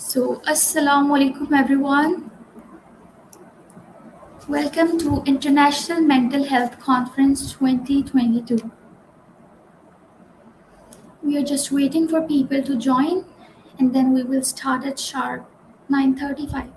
Assalamu alaikum everyone. Welcome to International Mental Health Conference 2022. We are just waiting for people to join and then we will start at sharp 9:35.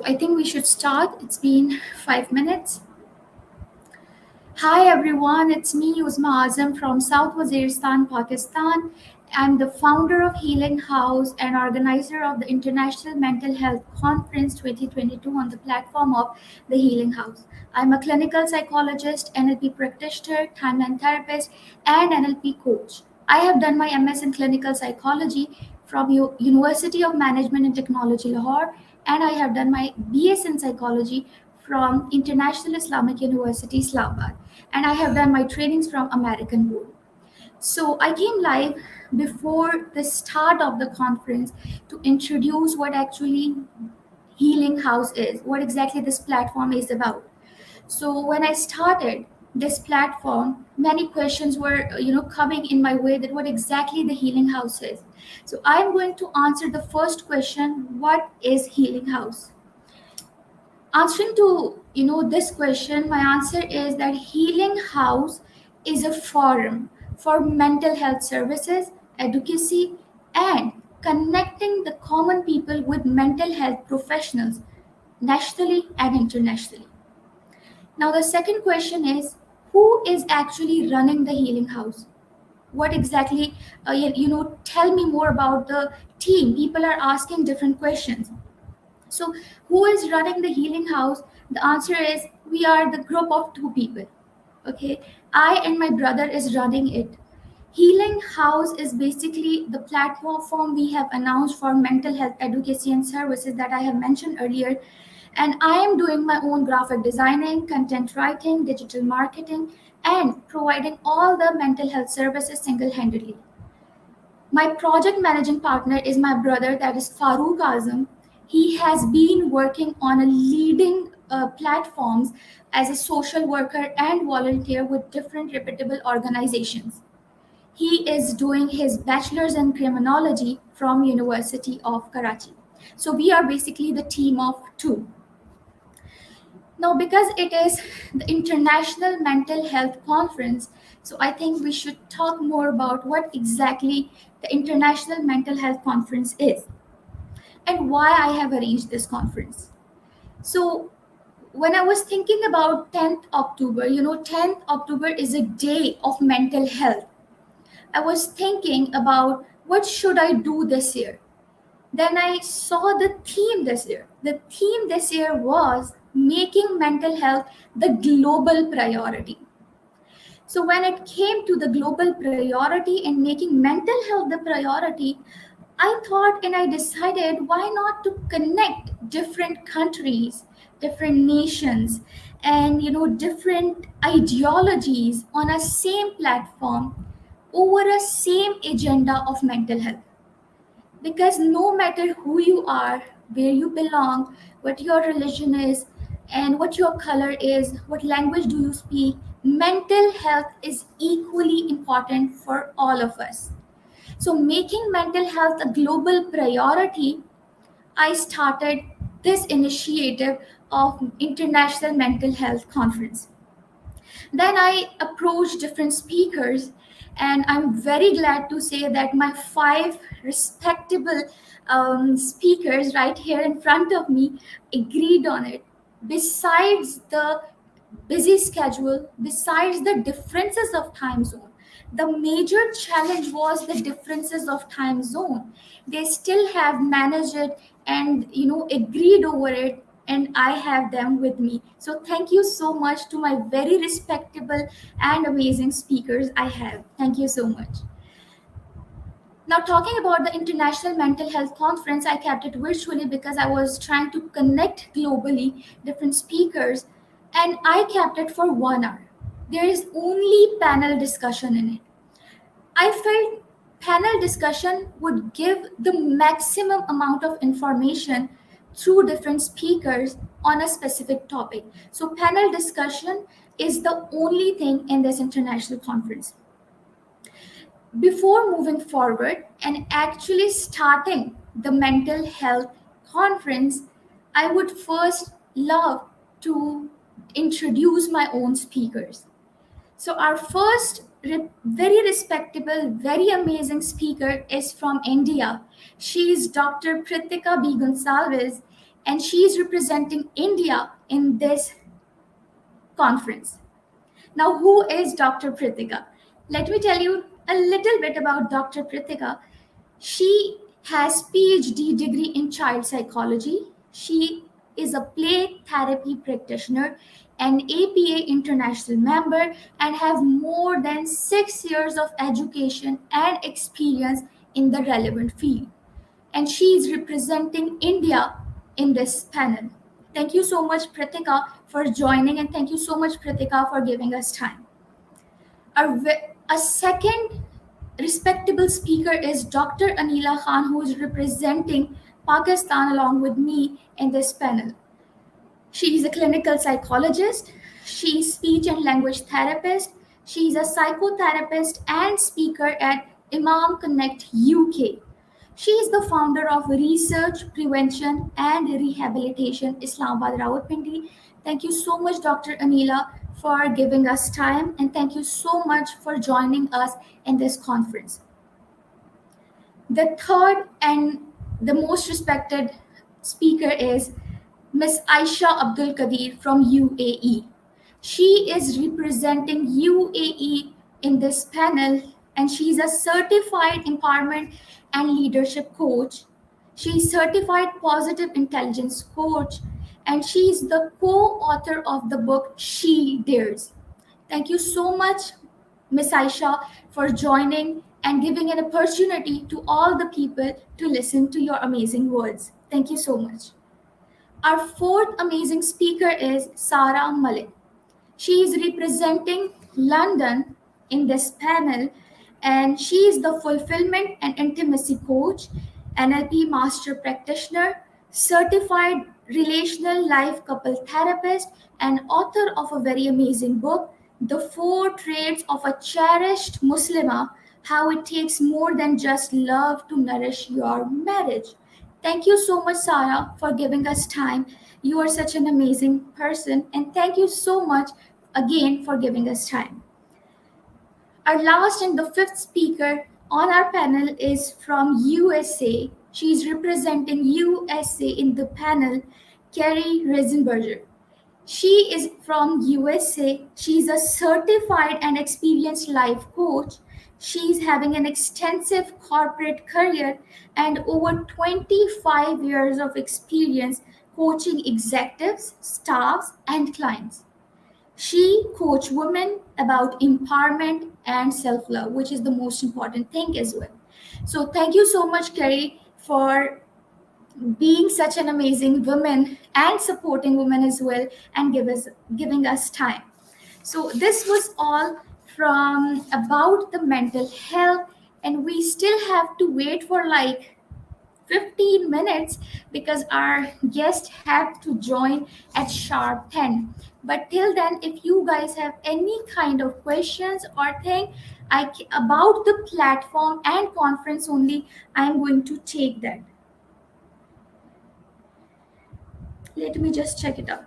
I think we should start. It's been 5 minutes. Hi everyone, it's me Uzma Azam from South Waziristan, Pakistan. I'm the founder of Healing House and organizer of the International Mental Health Conference 2022 on the platform of the Healing House. I'm a clinical psychologist, NLP practitioner, timeline therapist, and NLP coach. I have done my MS in clinical psychology from University of Management and Technology, Lahore, and I have done my BS in psychology from International Islamic University, Islamabad, and I have done my trainings from American Board. So I came live before the start of the conference to introduce what actually Healing House is, what exactly this platform is about. So when I started this platform, many questions were coming in my way that what exactly the Healing House is. So I'm going to answer the first question: what is Healing House? Answering to this question, my answer is that Healing House is a forum for mental health services, advocacy, and connecting the common people with mental health professionals nationally and internationally. Now the second question is, who is actually running the Healing House? What exactly, tell me more about the team. People are asking different questions. So, who is running the Healing House? The answer is we are the group of two people. Okay, I and my brother is running it. Healing House is basically the platform we have announced for mental health advocacy and services that I have mentioned earlier. And I am doing my own graphic designing, content writing, digital marketing, and providing all the mental health services single handedly. My project managing partner is my brother, that is Farooq Azam. He has been working on a leading platforms as a social worker and volunteer with different reputable organizations. He is doing his bachelor's in criminology from University of Karachi. So we are basically the team of two. Now, because it is the International Mental Health Conference, so I think we should talk more about what exactly the International Mental Health Conference is and why I have arranged this conference. So, when I was thinking about 10th October, 10th October is a day of mental health. I was thinking about what should I do this year. Then I saw the theme this year. The theme this year was making mental health the global priority. So, when it came to the global priority and making mental health the priority, I thought and I decided why not to connect different countries, different nations, and different ideologies on a same platform over a same agenda of mental health. Because no matter who you are, where you belong, what your religion is, and what your color is, what language do you speak, mental health is equally important for all of us. So, making mental health a global priority, I started this initiative of International Mental Health Conference. Then I approached different speakers, and I'm very glad to say that my five respectable speakers right here in front of me agreed on it. Besides the busy schedule, besides the differences of time zone, the major challenge was the differences of time zone. They still have managed it and agreed over it, and I have them with me. So thank you so much to my very respectable and amazing speakers I have. Thank you so much. Now, talking about the International Mental Health Conference, I kept it virtually because I was trying to connect globally different speakers, and I kept it for 1 hour. There is only panel discussion in it. I felt panel discussion would give the maximum amount of information through different speakers on a specific topic. So, panel discussion is the only thing in this international conference. Before moving forward and actually starting the mental health conference, I would first love to introduce my own speakers. So, our first very respectable, very amazing speaker is from India. She is Dr. Pritika B. Gonsalves, and she is representing India in this conference. Now, who is Dr. Pritika? Let me tell you a little bit about Dr. Pritika. She has PhD degree in child psychology. She is a play therapy practitioner, an APA international member, and have more than 6 years of education and experience in the relevant field. And she is representing India in this panel. Thank you so much, Pritika, for joining, and thank you so much, Pritika, for giving us time. A second respectable speaker is Dr. Anila Khan, who is representing Pakistan along with me in this panel. She is a clinical psychologist, she is speech and language therapist, she is a psychotherapist and speaker at Imam Connect UK. She is the founder of Research, Prevention and Rehabilitation Islamabad Rawalpindi. Thank you so much, Dr. Anila, for giving us time, and thank you so much for joining us in this conference. The third and the most respected speaker is Ms. Aisha Abdul Qadir from UAE. She is representing UAE in this panel, and she is a certified empowerment and leadership coach. She is certified positive intelligence coach, and she is the co-author of the book She Dares. Thank you so much, Ms. Aisha, for joining and giving an opportunity to all the people to listen to your amazing words. Thank you so much. Our fourth amazing speaker is Sarah Malik. She is representing London in this panel, and she is the fulfillment and intimacy coach, NLP master practitioner, certified relational life couple therapist, and author of a very amazing book, The Four Traits of a Cherished Muslima: How It Takes More Than Just Love to Nourish Your Marriage. Thank you so much, Sarah, for giving us time. You are such an amazing person, and thank you so much again for giving us time. Our last and the fifth speaker on our panel is from USA. She is representing USA in the panel, Carrie Reisenberger. She is from USA. She is a certified and experienced life coach. She is having an extensive corporate career and over 25 years of experience coaching executives, staffs, and clients. She coaches women about empowerment and self-love, which is the most important thing as well. So thank you so much, Carrie, for being such an amazing woman and supporting women as well, and giving us time. So this was all from about the mental health, and we still have to wait for like 15 minutes because our guest have to join at sharp 10. But till then, if you guys have any kind of questions or thing about the platform and conference only, I'm going to take that. Let me just check it out.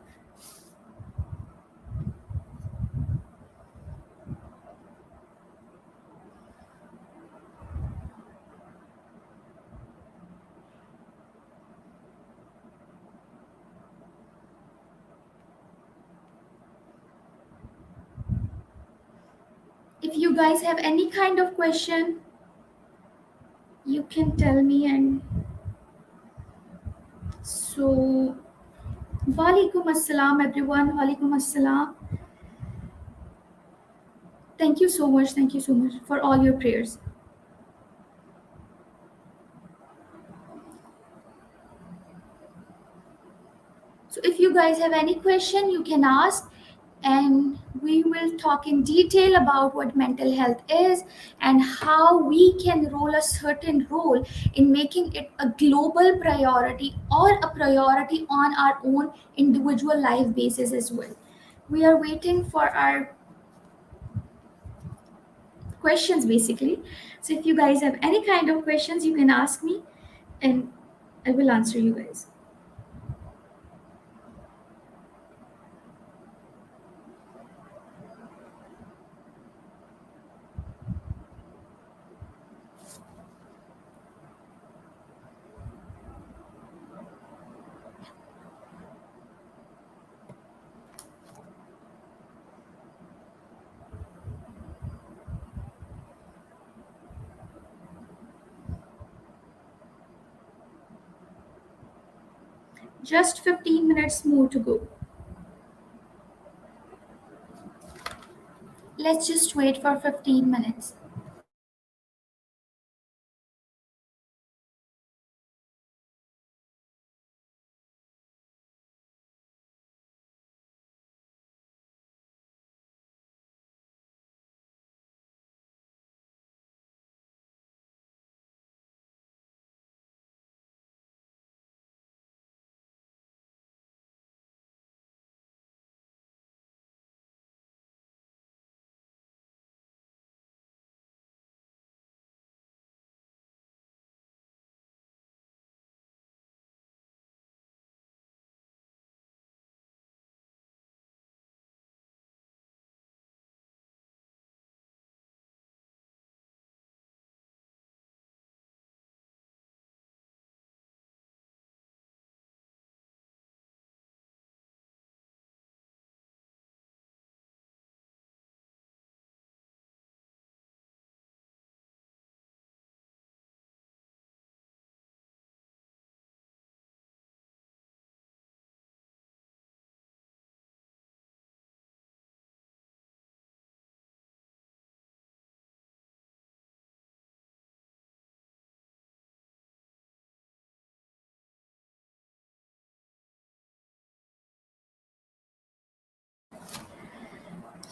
If you guys have any kind of question, you can tell me. And so, walaikum assalam, everyone. Walaikum assalam. Thank you so much. Thank you so much for all your prayers. So, if you guys have any question, you can ask, and we will talk in detail about what mental health is and how we can roll a certain role in making it a global priority or a priority on our own individual life basis as well. We are waiting for our questions basically. So, if you guys have any kind of questions, you can ask me and I will answer you guys. Just 15 minutes more to go. Let's just wait for 15 minutes.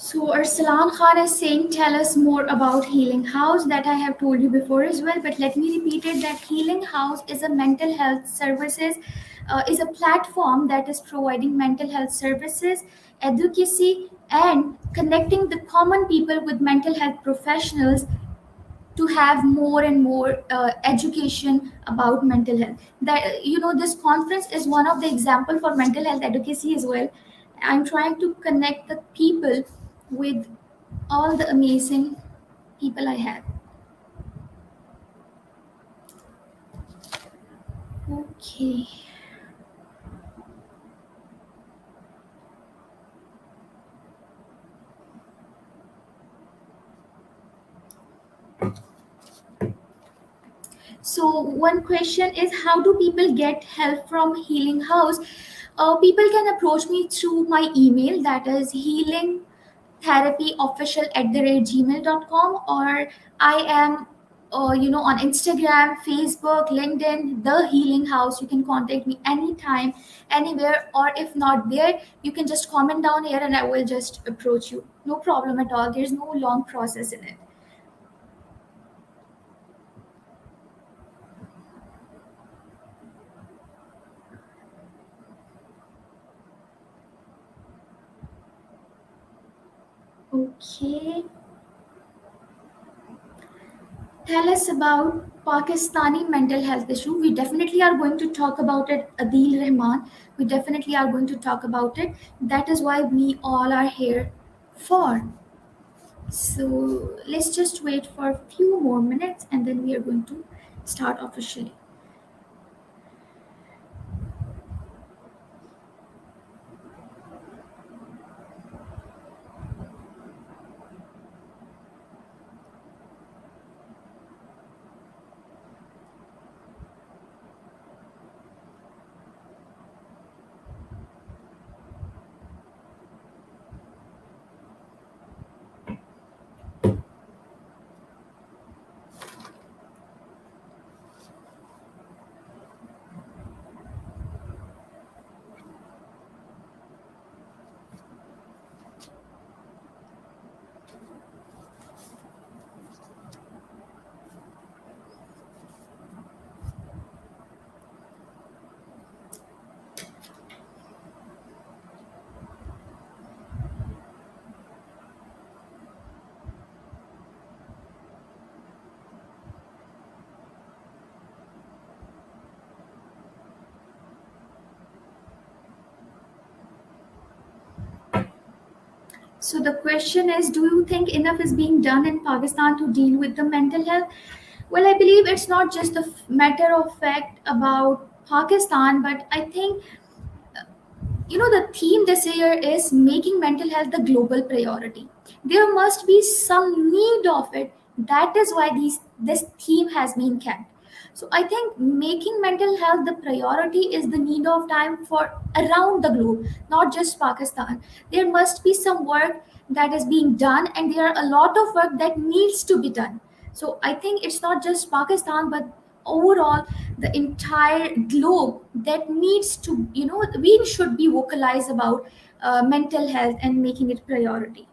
So Arsalan Khan is saying, tell us more about Healing House that I have told you before as well. But let me repeat it that Healing House is a mental health services, is a platform that is providing mental health services, advocacy, and connecting the common people with mental health professionals to have more and more education about mental health. That this conference is one of the example for mental health advocacy as well. I'm trying to connect the people with all the amazing people I have. Okay. So one question is, how do people get help from Healing House? People can approach me through my email, that is healingtherapyofficial@gmail.com, or I am on Instagram, Facebook, LinkedIn, The Healing House. You can contact me anytime, anywhere, or if not there, you can just comment down here and I will just approach you. No problem at all. There's no long process in it. Okay, tell us about Pakistani mental health issue. We definitely are going to talk about it, Adil Rahman. We definitely are going to talk about it. That is why we all are here for. So let's just wait for a few more minutes and then we are going to start officially. So the question is, do you think enough is being done in Pakistan to deal with the mental health? Well, I believe it's not just a matter of fact about Pakistan, but I think the theme this year is making mental health the global priority. There must be some need of it. That is why this theme has been kept. So I think making mental health the priority is the need of time for around the globe, not just Pakistan. There must be some work that is being done, and there are a lot of work that needs to be done. So I think it's not just Pakistan, but overall the entire globe that needs to, we should be vocalized about mental health and making it priority.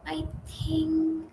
I think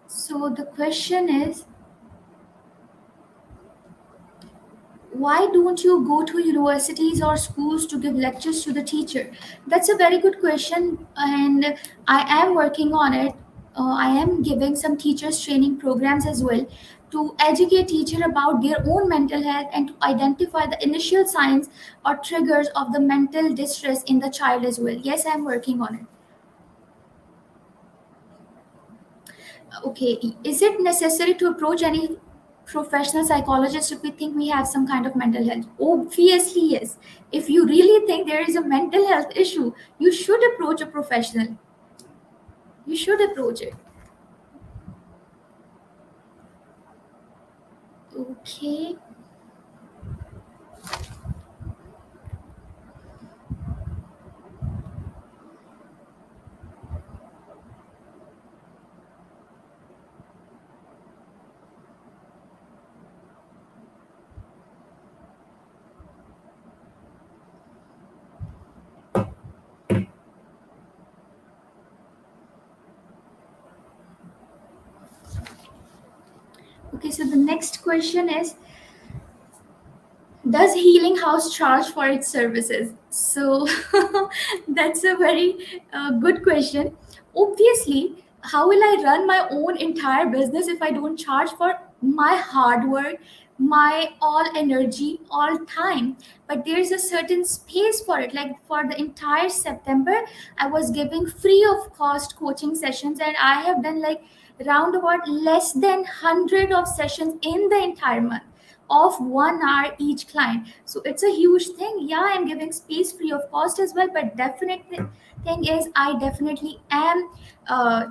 so. The question is, why don't you go to universities or schools to give lectures to the teacher? That's a very good question, and I am working on it. I am giving some teachers training programs as well to educate teacher about their own mental health and to identify the initial signs or triggers of the mental distress in the child as well. Yes, I'm working on it. Okay, is it necessary to approach any professional psychologist if we think we have some kind of mental health? Obviously, yes. If you really think there is a mental health issue, you should approach a professional. You should approach it. Okay. Okay, so the next question is, does healing house charge for its services? So that's a very good question. Obviously, how will I run my own entire business if I don't charge for my hard work, my all energy, all time? But there's a certain space for it. Like for the entire September, I was giving free of cost coaching sessions, and I have done like round about less than 100 of sessions in the entire month of 1 hour each client. So it's a huge thing. Yeah, I'm giving space free of cost as well, but definite thing is I definitely am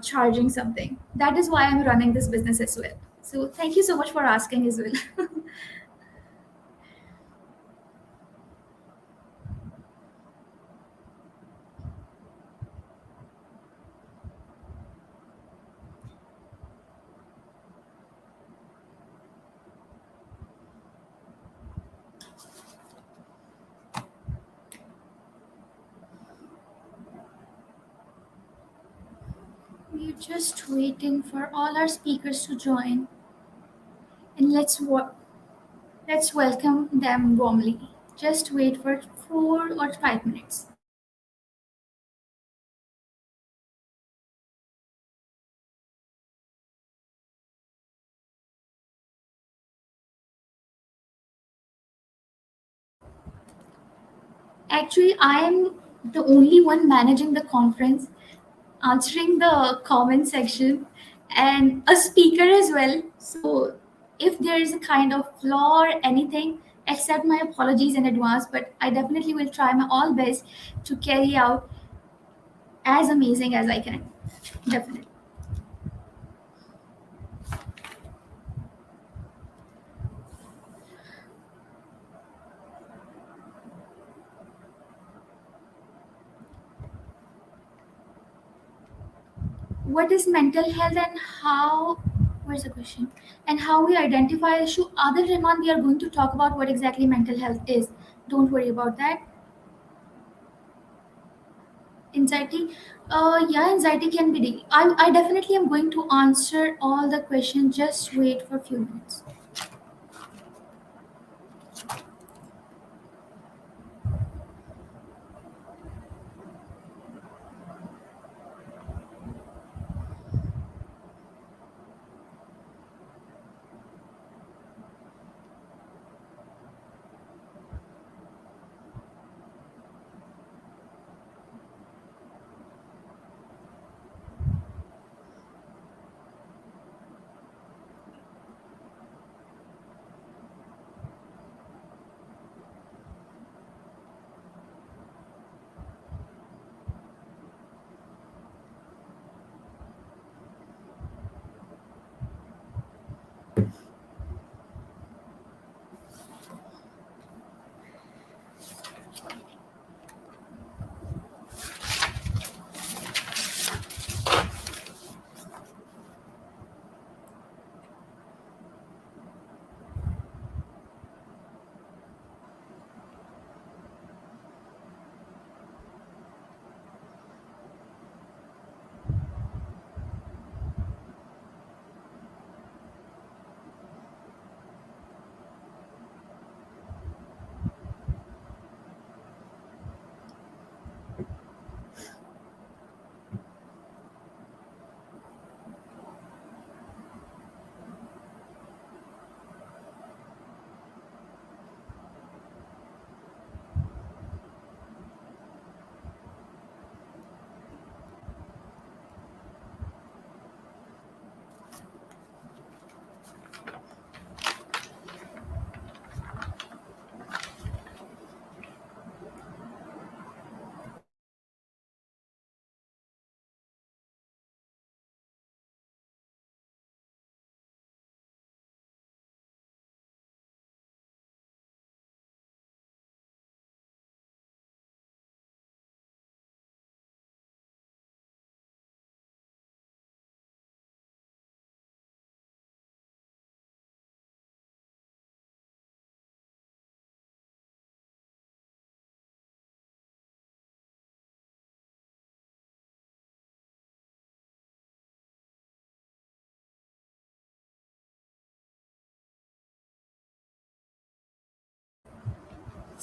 charging something. That is why I'm running this business as well. So thank you so much for asking as well. We're just waiting for all our speakers to join, and let's welcome them warmly. Just wait for 4 or 5 minutes. Actually, I am the only one managing the conference, answering the comment section, and a speaker as well. So if there is a kind of flaw or anything, accept my apologies in advance, but I definitely will try my all best to carry out as amazing as I can. Definitely. What is mental health and how, where's the question? And how we identify issue? Other Rahman, we are going to talk about what exactly mental health is. Don't worry about that. Anxiety, yeah, anxiety can be I definitely am going to answer all the questions. Just wait for a few minutes.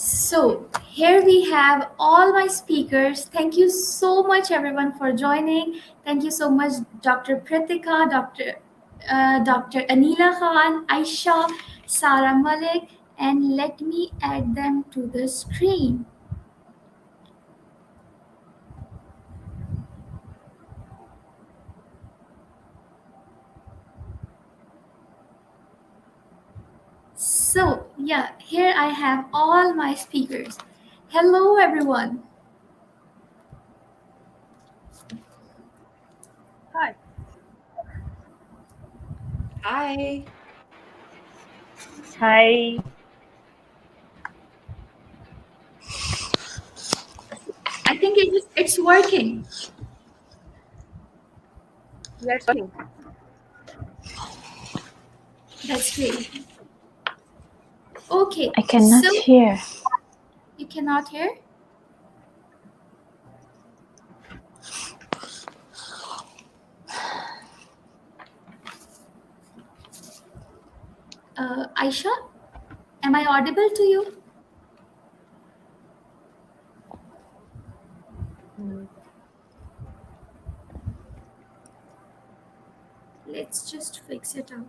So, here we have all my speakers. Thank you so much, everyone, for joining. Thank you so much, Dr. Pritika, Dr. Anila Khan, Aisha, Sarah Malik, and let me add them to the screen. So, yeah, here I have all my speakers. Hello, everyone. Hi. Hi. Hi. I think it's working. Yeah, it's working. That's great. Okay, I cannot so hear. you cannot hear? Aisha, am I audible to you? Let's just fix it out.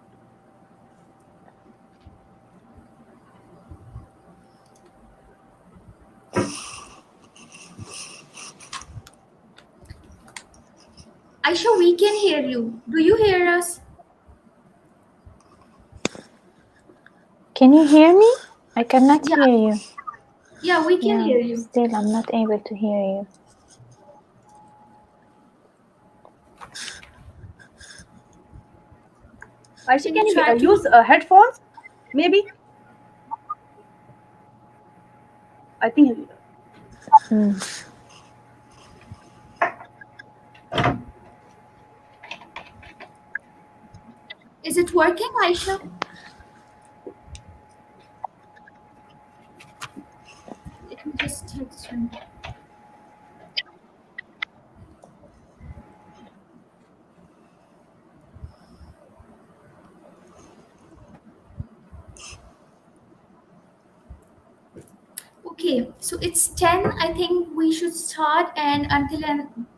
Aisha, we can hear you. Do you hear us? Can you hear me? I cannot Yeah, hear you. yeah, we can Yeah, hear you. still I'm not able to hear you. Aisha, Can can you you try to? use headphones? Maybe. I think. Hmm. Is it working, Aisha? Let me just text him. Okay, so it's 10. I think we should start, and until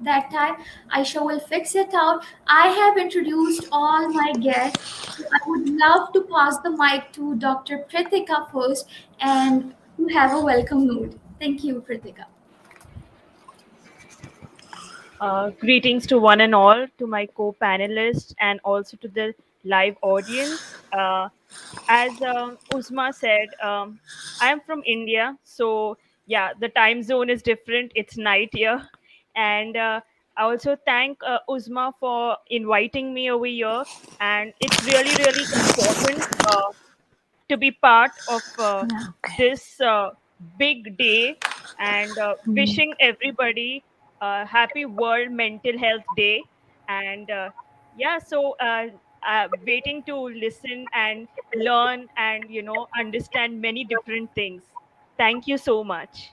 that time, Aisha will fix it out. I have introduced all my guests, so I would love to pass the mic to Dr. Pritika first and to have a welcome note. Thank you, Pritika. Greetings to one and all, to my co panelists, and also to the live audience. As Uzma said, I am from India, so yeah, the time zone is different. It's night here. And I also thank Uzma for inviting me over here. And it's really, really important to be part of Okay. this big day and Hmm. wishing everybody a happy World Mental Health Day. And yeah, so waiting to listen and learn and, understand many different things. Thank you so much.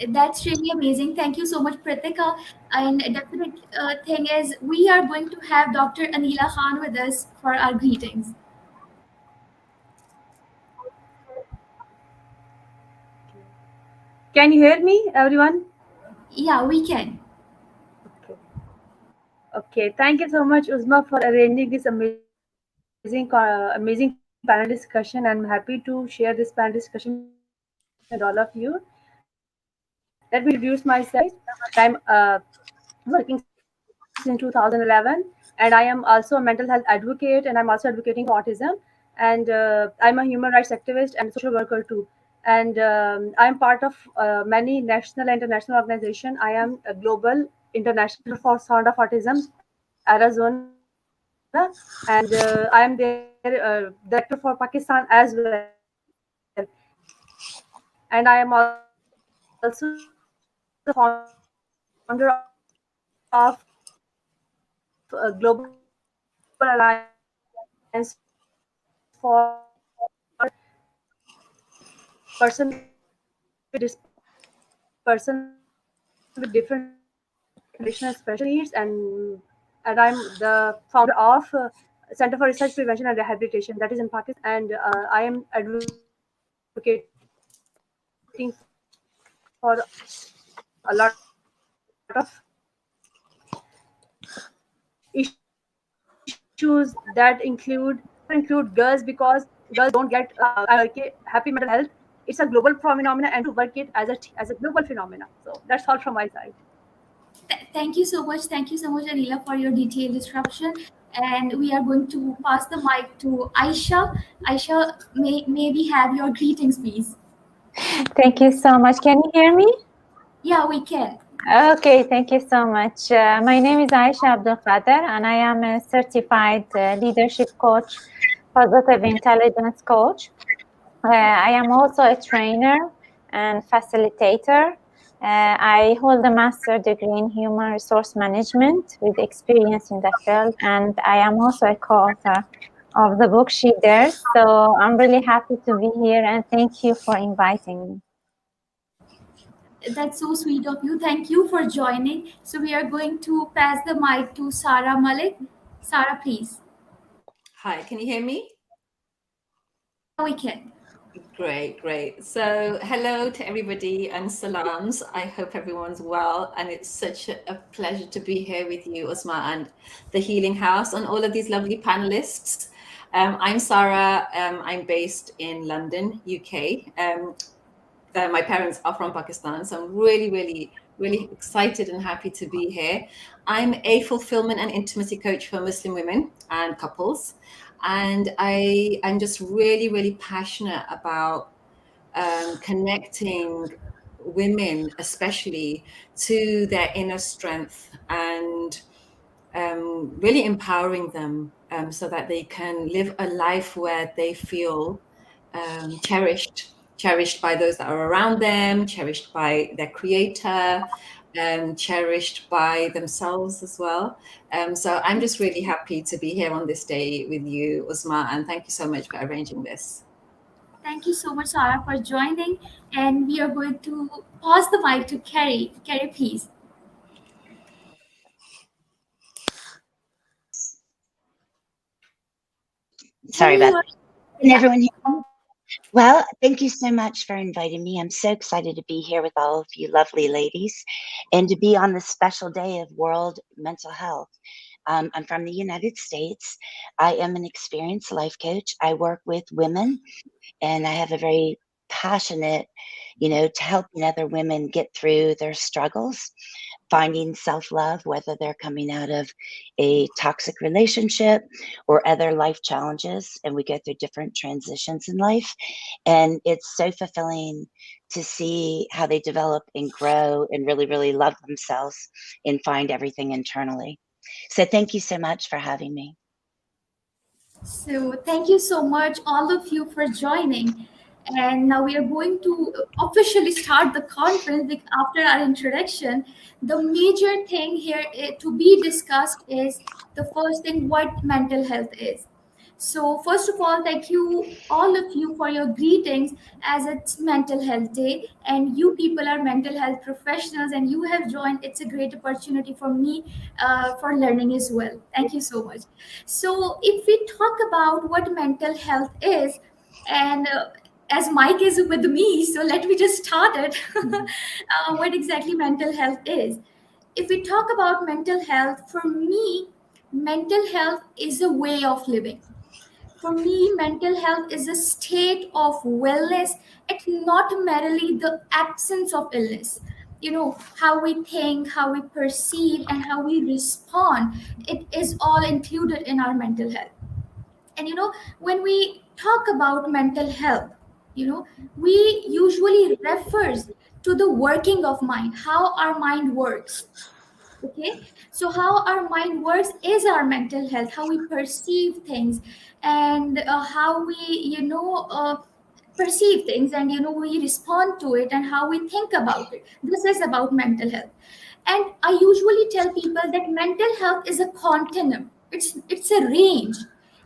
That's really amazing. Thank you so much, Pritika. And a definite thing is, we are going to have Dr. Anila Khan with us for our greetings. Can you hear me, everyone? Yeah, we can. Okay. Okay. Thank you so much, Uzma, for arranging this amazing panel discussion. I'm happy to share this panel discussion with all of you. Let me introduce myself. I'm working since 2011, and I am also a mental health advocate, and I'm also advocating for autism. And I'm a human rights activist and social worker too. And I'm part of many national and international organizations. I am a global international for Sound of Autism, Arizona, and I am their director for Pakistan as well. And I am also the founder of Global Alliance for person with different additional special needs, and I'm the founder of Center for Research, Prevention and Rehabilitation, that is in Pakistan, and I am advocating for a lot of issues that include girls, because girls don't get happy mental health. It's a global phenomenon, and we need to work it as a global phenomena. So that's all from my side. Thank you so much. Thank you so much, Anila, for your detailed description. And we are going to pass the mic to Aisha. Aisha, may we have your greetings, please? Thank you so much. Can you hear me? Yeah, we can. Okay, thank you so much. My name is Aisha Abdul Qadir, and I am a certified leadership coach, positive intelligence coach. I am also a trainer and facilitator. I hold a master degree in human resource management with experience in the field, and I am also a co-author of the book She Dares. So I'm really happy to be here, and thank you for inviting me. That's so sweet of you. Thank you for joining. So we are going to pass the mic to Sarah Malik. Sarah, please. Hi, can you hear me? Yeah, we can. Great, great. So, hello to everybody and salams. I hope everyone's well. And it's such a pleasure to be here with you, Usma, and the Healing House, and all of these lovely panelists. I'm Sarah. I'm based in London, UK. My parents are from Pakistan, so I'm really excited and happy to be here. I'm a fulfillment and intimacy coach for Muslim women and couples, and I'm just really passionate about connecting women, especially, to their inner strength and really empowering them so that they can live a life where they feel cherished by those that are around them, cherished by their creator, cherished by themselves as well. So I'm just really happy to be here on this day with you, Uzma, and thank you so much for arranging this. Thank you so much, Sarah, for joining. And we are going to pass the mic to Carrie. Carrie, please. Sorry Carrie, about you are. that. Can Yeah. everyone hear me? Well, thank you so much for inviting me. I'm so excited to be here with all of you lovely ladies and to be on this special day of World Mental Health. I'm from the United States. I am an experienced life coach. I work with women, and I have a very passionate, to helping other women get through their struggles, finding self-love, whether they're coming out of a toxic relationship or other life challenges, and we go through different transitions in life. And it's so fulfilling to see how they develop and grow and really love themselves and find everything internally. So thank you so much for having me. So, thank you so much, all of you, for joining. And now we are going to officially start the conference after our introduction. The major thing here to be discussed is the first thing, what mental health is. So, first of all, thank you, all of you, for your greetings, as it's Mental Health Day. And you people are mental health professionals and you have joined. It's a great opportunity for me for learning as well. Thank you so much. So, if we talk about what mental health is, and as Mike is with me, so let me just start it. What exactly mental health is. If we talk about mental health, for me, mental health is a way of living. For me, mental health is a state of wellness. It's not merely the absence of illness. You know, how we think, how we perceive, and how we respond, it is all included in our mental health. And you know, when we talk about mental health, you know, we usually refers to the working of mind, how our mind works. Okay, so how our mind works is our mental health, how we perceive things, and how we, perceive things, and we respond to it, and how we think about it. This is about mental health. And I usually tell people that mental health is a continuum. It's a range.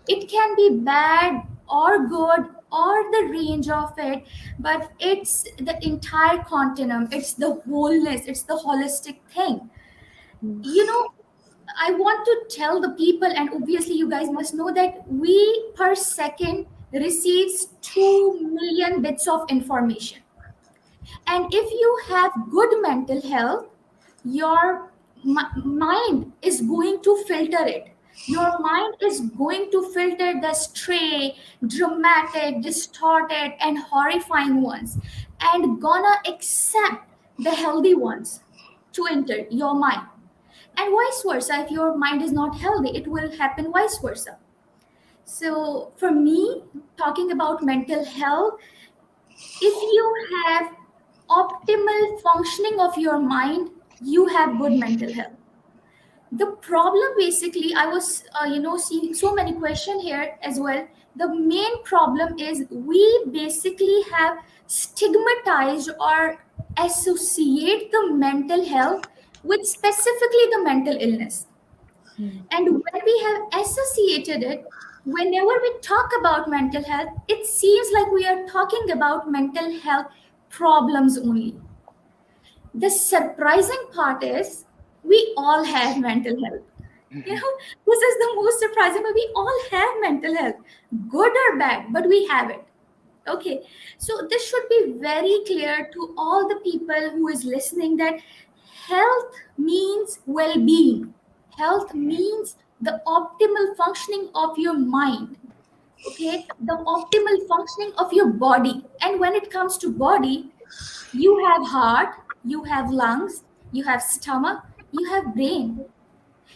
It can be bad or good, or the range of it, but it's the entire continuum. It's the wholeness, it's the holistic thing. You know, I want to tell the people, and obviously you guys must know that we per second receives 2 million bits of information. And if you have good mental health, your mind is going to filter it. Your mind is going to filter the stray, dramatic, distorted, and horrifying ones, and gonna accept the healthy ones to enter your mind. And vice versa, if your mind is not healthy, it will happen vice versa. So for me, talking about mental health, if you have optimal functioning of your mind, you have good mental health. The problem basically, I was seeing so many questions here as well. The main problem is we basically have stigmatized or associate the mental health with specifically the mental illness. And when we have associated it, whenever we talk about mental health, it seems like we are talking about mental health problems only. The surprising part is we all have mental health. You know, this is the most surprising, but we all have mental health, good or bad, but we have it. Okay, so this should be very clear to all the people who is listening that health means well-being. Health means the optimal functioning of your mind. Okay, the optimal functioning of your body. And when it comes to body, you have heart, you have lungs, you have stomach, you have brain.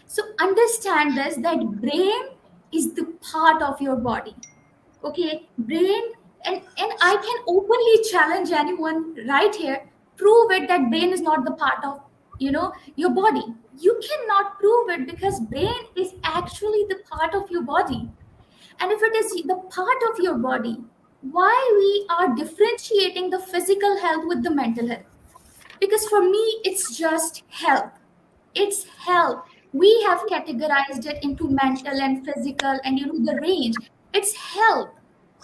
So understand this, that brain is the part of your body. Okay, brain, and I can openly challenge anyone right here, prove it that brain is not the part of your body. You cannot prove it because brain is actually the part of your body. And if it is the part of your body, why we are differentiating the physical health with the mental health? Because for me it's just health. It's health. We have categorized it into mental and physical, and the range. It's health.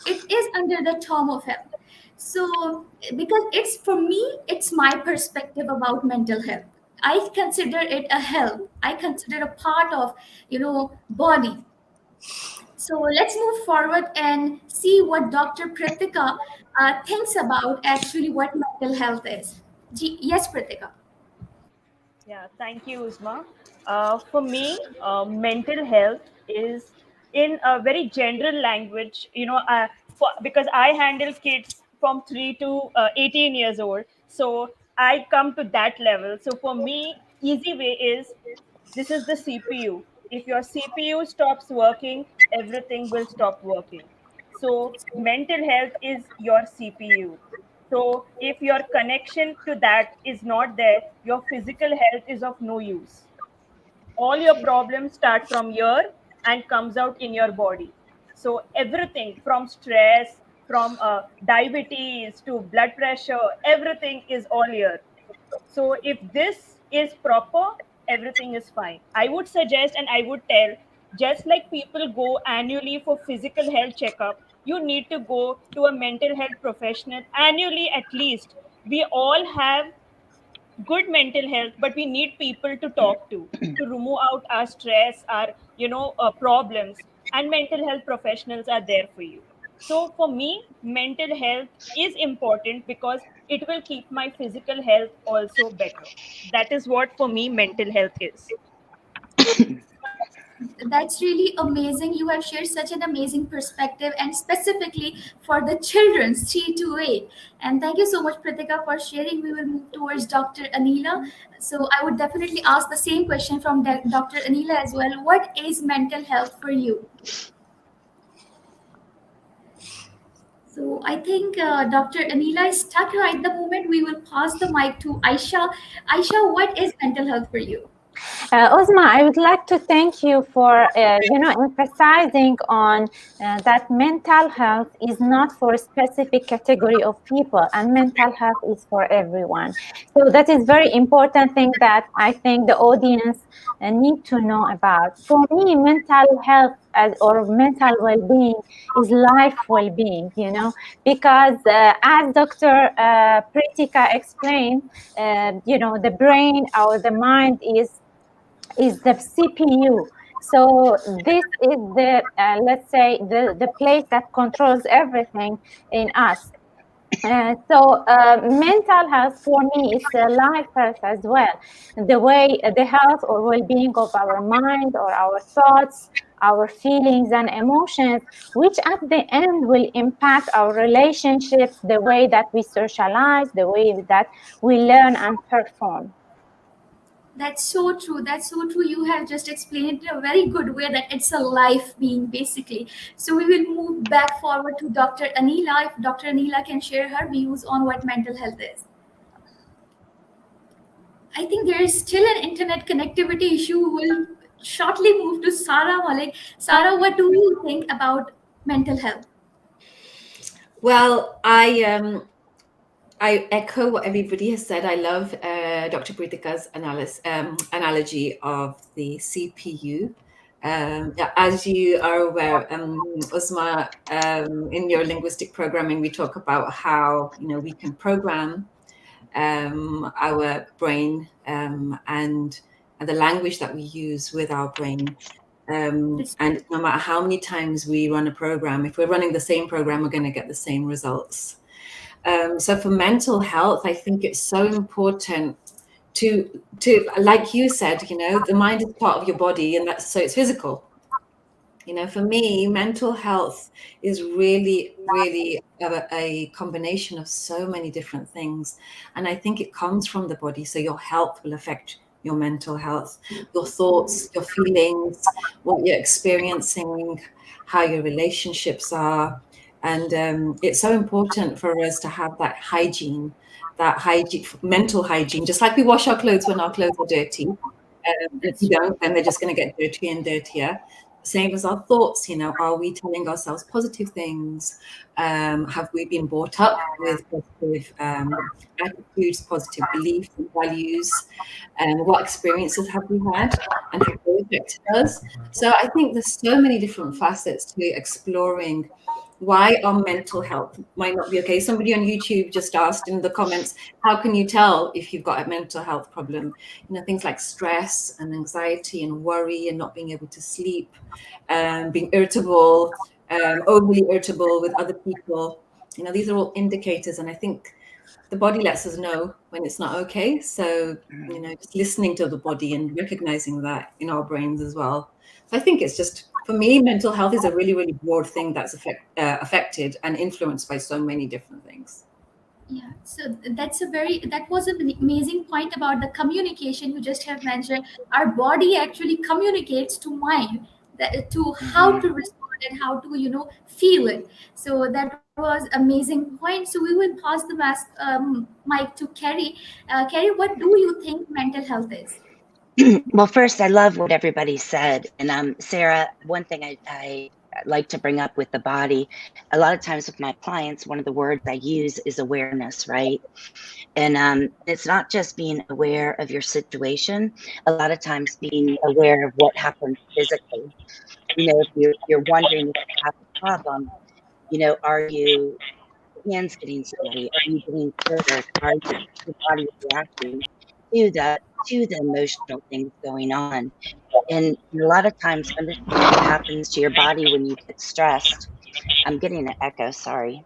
It is under the term of health. So because it's, for me, it's my perspective about mental health. I consider it a health. I consider a part of body. So let's move forward and see what Dr. Pritika thinks about actually what mental health is. Yes, Pritika. Yeah, thank you, Uzma. For me, mental health is in a very general language, because I handle kids from 3 to 18 years old. So I come to that level. So for me, easy way is this is the CPU. If your CPU stops working, everything will stop working. So mental health is your CPU. So if your connection to that is not there, your physical health is of no use. All your problems start from here and comes out in your body. So everything from stress, from diabetes to blood pressure, everything is all here. So if this is proper, everything is fine. I would suggest and I would tell, just like people go annually for physical health checkup, you need to go to a mental health professional annually at least. We all have good mental health, but we need people to talk to remove out our stress, our problems, and mental health professionals are there for you. So for me, mental health is important because it will keep my physical health also better. That is what for me mental health is. That's really amazing. You have shared such an amazing perspective, and specifically for the children's 3 to 8. And thank you so much, Pritika, for sharing. We will move towards Dr. Anila. So I would definitely ask the same question from Dr. Anila as well. What is mental health for you? So I think Dr. Anila is stuck right at the moment. We will pass the mic to Aisha. Aisha, what is mental health for you? Uzma, I would like to thank you for emphasizing on that mental health is not for a specific category of people, and mental health is for everyone. So that is very important thing that I think the audience need to know about. For me, mental health or mental well-being is life well-being. Because as Dr. Pritika explained, the brain or the mind is the CPU. So this is the, let's say, the place that controls everything in us. So mental health for me is life health as well. The way the health or well-being of our mind or our thoughts, our feelings and emotions, which at the end will impact our relationships, the way that we socialize, the way that we learn and perform. That's so true. That's so true. You have just explained it in a very good way that it's a life being basically. So we will move back forward to Dr. Anila. If Dr. Anila can share her views on what mental health is. I think there is still an internet connectivity issue. We'll shortly move to Sarah Malik. Sarah, what do you think about mental health? Well, I echo what everybody has said. I love Dr. Pritika's analogy of the CPU. Yeah, as you are aware, Usma, in your linguistic programming, we talk about how we can program our brain and the language that we use with our brain. And no matter how many times we run a program, if we're running the same program, we're going to get the same results. So for mental health, I think it's so important to like you said, the mind is part of your body, and so it's physical. For me, mental health is really, really a combination of so many different things. And I think it comes from the body. So your health will affect your mental health, your thoughts, your feelings, what you're experiencing, how your relationships are. And it's so important for us to have that hygiene, mental hygiene, just like we wash our clothes when our clothes are dirty. If we don't, then they're just going to get dirtier and dirtier. Same as our thoughts, are we telling ourselves positive things? Have we been brought up with positive attitudes, positive beliefs and values? And what experiences have we had and have they affected us? So I think there's so many different facets to exploring why our mental health might not be okay. Somebody on YouTube just asked in the comments, how can you tell if you've got a mental health problem? Things like stress and anxiety and worry and not being able to sleep, being irritable, overly irritable with other people. These are all indicators. And I think the body lets us know when it's not okay. So, just listening to the body and recognizing that in our brains as well. So I think it's just, for me, mental health is a really, really broad thing that's affected and influenced by so many different things. Yeah, so that was an amazing point about the communication you just have mentioned. Our body actually communicates to mind to how to respond and how to feel it. So that was amazing point. So we will pass the mic to Kerry. Kerry, what do you think mental health is? Well, first, I love what everybody said. And Sarah, one thing I like to bring up with the body, a lot of times with my clients, one of the words I use is awareness, right? And it's not just being aware of your situation, a lot of times being aware of what happens physically. If you're wondering if you have a problem, are you hands getting sweaty? Are you getting nervous? Are your body reacting to the emotional things going on? And a lot of times, understanding what happens to your body when you get stressed. I'm getting an echo. Sorry.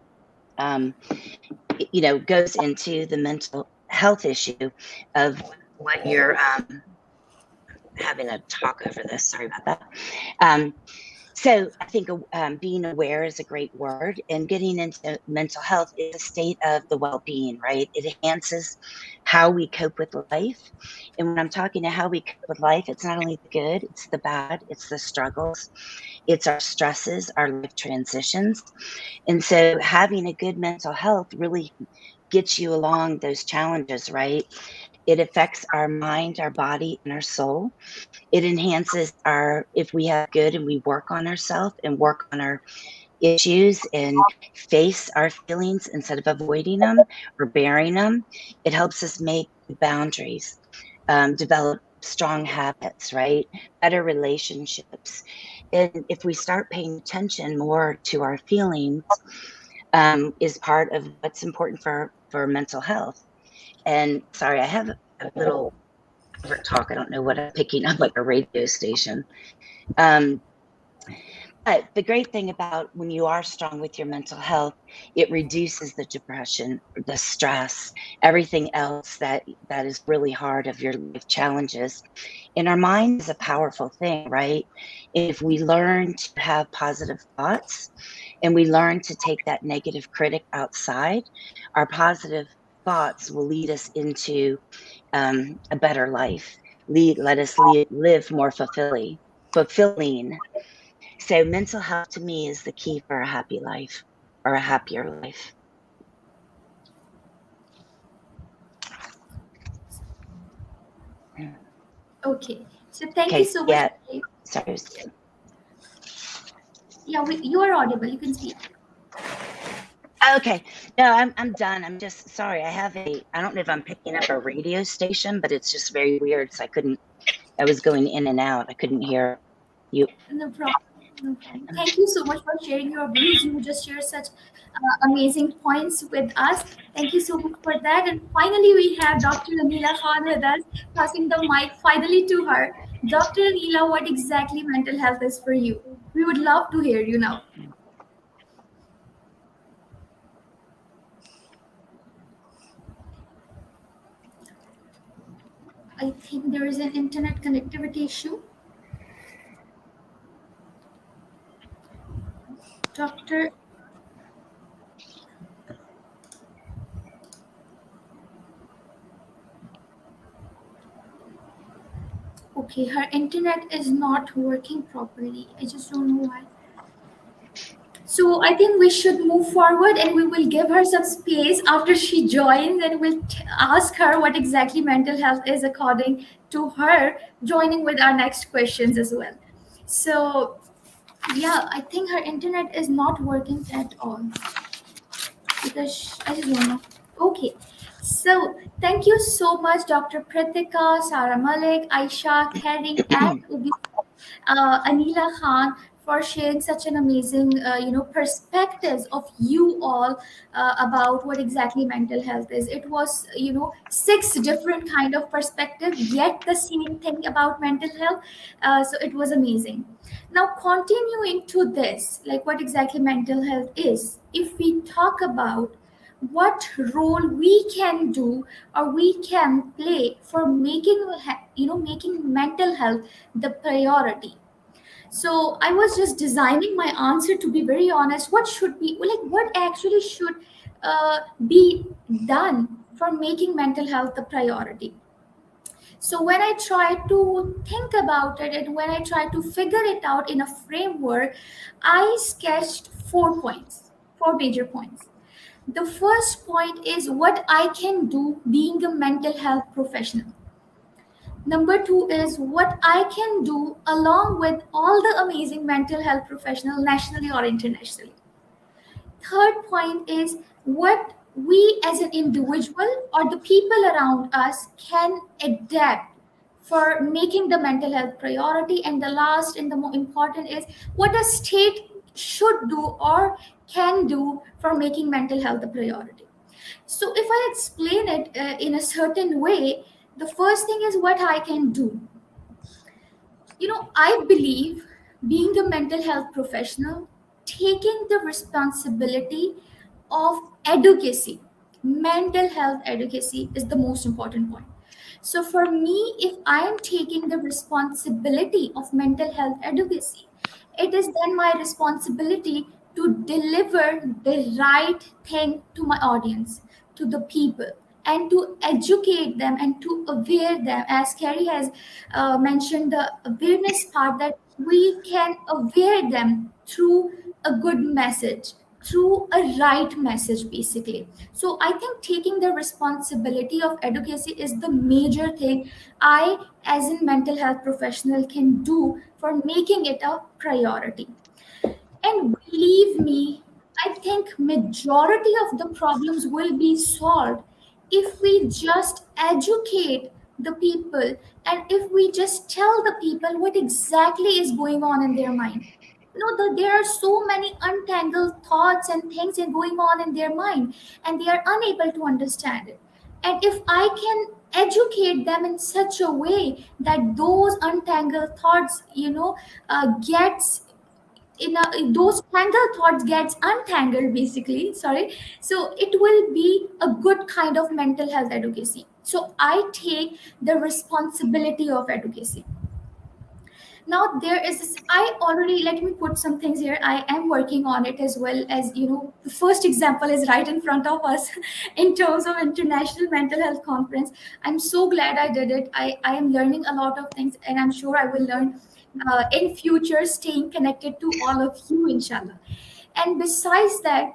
Goes into the mental health issue of what you're having a talk over this. Sorry about that. So I think being aware is a great word, and getting into mental health is a state of the well-being, right? It enhances how we cope with life. And when I'm talking to how we cope with life, it's not only the good, it's the bad, it's the struggles, it's our stresses, our life transitions. And so having a good mental health really gets you along those challenges, right? It affects our mind, our body, and our soul. It enhances if we have good and we work on ourselves and work on our issues and face our feelings instead of avoiding them or burying them, it helps us make boundaries, develop strong habits, right? Better relationships. And if we start paying attention more to our feelings, is part of what's important for mental health. And sorry, I have a little favorite talk. I don't know what I'm picking up, like a radio station. Um, but the great thing about when you are strong with your mental health, it reduces the depression, the stress, everything else that is really hard of your life challenges. And our mind is a powerful thing, right? If we learn to have positive thoughts and we learn to take that negative critic outside, our positive thoughts will lead us into a better life. Let us live more fulfilling. So mental health to me is the key for a happy life or a happier life. Okay. So thank you Okay, so much. yeah, sorry. Yeah, you are audible. You can speak. Okay, no, I'm done. I'm just sorry. I don't know if I'm picking up a radio station, but it's just very weird. So I was going in and out. I couldn't hear you. No problem. No problem. Thank you so much for sharing your views. You just share such amazing points with us. Thank you so much for that. And finally, we have Dr. Anila Khan with us, passing the mic finally to her. Dr. Anila, what exactly mental health is for you? We would love to hear you now. I think there is an internet connectivity issue. Doctor, okay, her internet is not working properly. I just don't know why. So I think we should move forward and we will give her some space after she joins and we'll ask her what exactly mental health is according to her, joining with our next questions as well. So yeah, I think her internet is not working at all because I just don't know. Okay. So thank you so much, Dr. Pritika, Sarah Malik, Aisha, Kerry, and Ubi Anila Khan for sharing such an amazing, perspectives of you all about what exactly mental health is. It was, six different kind of perspective, yet the same thing about mental health. So it was amazing. Now, continuing to this, like what exactly mental health is, if we talk about what role we can do or we can play for making mental health the priority. So I was just designing my answer, to be very honest. What should be, like, what actually should be done for making mental health the priority? So when I try to think about it and when I try to figure it out in a framework, I sketched 4 points, 4 major points. The first point is what I can do being a mental health professional. Number two is what I can do along with all the amazing mental health professionals nationally or internationally. Third point is what we as an individual or the people around us can adapt for making the mental health priority. And the last and the more important is what a state should do or can do for making mental health a priority. So if I explain it in a certain way, the first thing is what I can do. I believe being a mental health professional, taking the responsibility of advocacy, mental health advocacy is the most important point. So, for me, if I am taking the responsibility of mental health advocacy, it is then my responsibility to deliver the right thing to my audience, to the people, and to educate them and to aware them. As Carrie has mentioned, the awareness part, that we can aware them through a good message, through a right message, basically. So I think taking the responsibility of advocacy is the major thing I, as a mental health professional, can do for making it a priority. And believe me, I think majority of the problems will be solved if we just educate the people and if we just tell the people what exactly is going on in their mind. There are so many untangled thoughts and things going on in their mind, and they are unable to understand it. And if I can educate them in such a way that those untangled thoughts, gets in a, those tangled thoughts gets untangled, basically, sorry. So it will be a good kind of mental health advocacy. So I take the responsibility of advocacy. Now there is this, I already, let me put some things here. I am working on it, as well as, the first example is right in front of us in terms of International Mental Health Conference. I'm so glad I did it. I am learning a lot of things, and I'm sure I will learn in future, staying connected to all of you, inshallah. And besides that,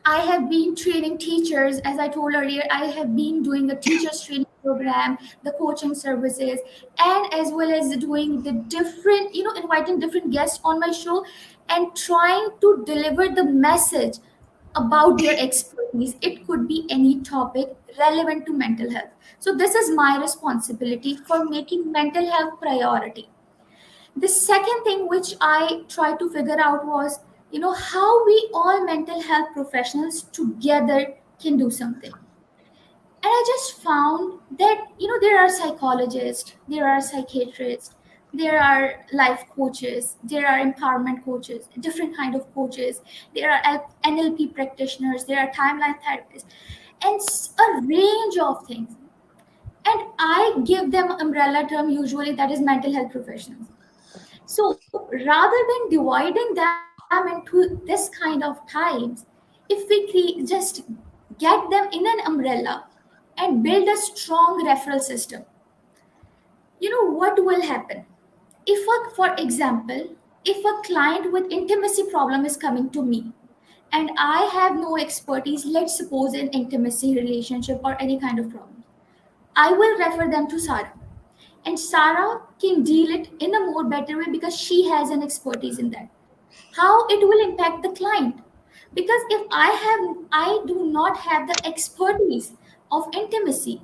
I have been training teachers, as I told earlier. I have been doing the teachers training program, the coaching services, and as well as doing the different, inviting different guests on my show and trying to deliver the message about their expertise. It could be any topic relevant to mental health. So this is my responsibility for making mental health priority. The second thing which I tried to figure out was, how we all mental health professionals together can do something. And I just found that, there are psychologists, there are psychiatrists, there are life coaches, there are empowerment coaches, different kind of coaches, there are NLP practitioners, there are timeline therapists, and a range of things. And I give them umbrella term usually, that is mental health professionals. So rather than dividing them into this kind of times, if we just get them in an umbrella and build a strong referral system, what will happen? For example, if a client with intimacy problem is coming to me and I have no expertise, let's suppose in intimacy relationship or any kind of problem, I will refer them to Sarah. And Sarah can deal it in a more better way because she has an expertise in that. How it will impact the client? Because if I do not have the expertise of intimacy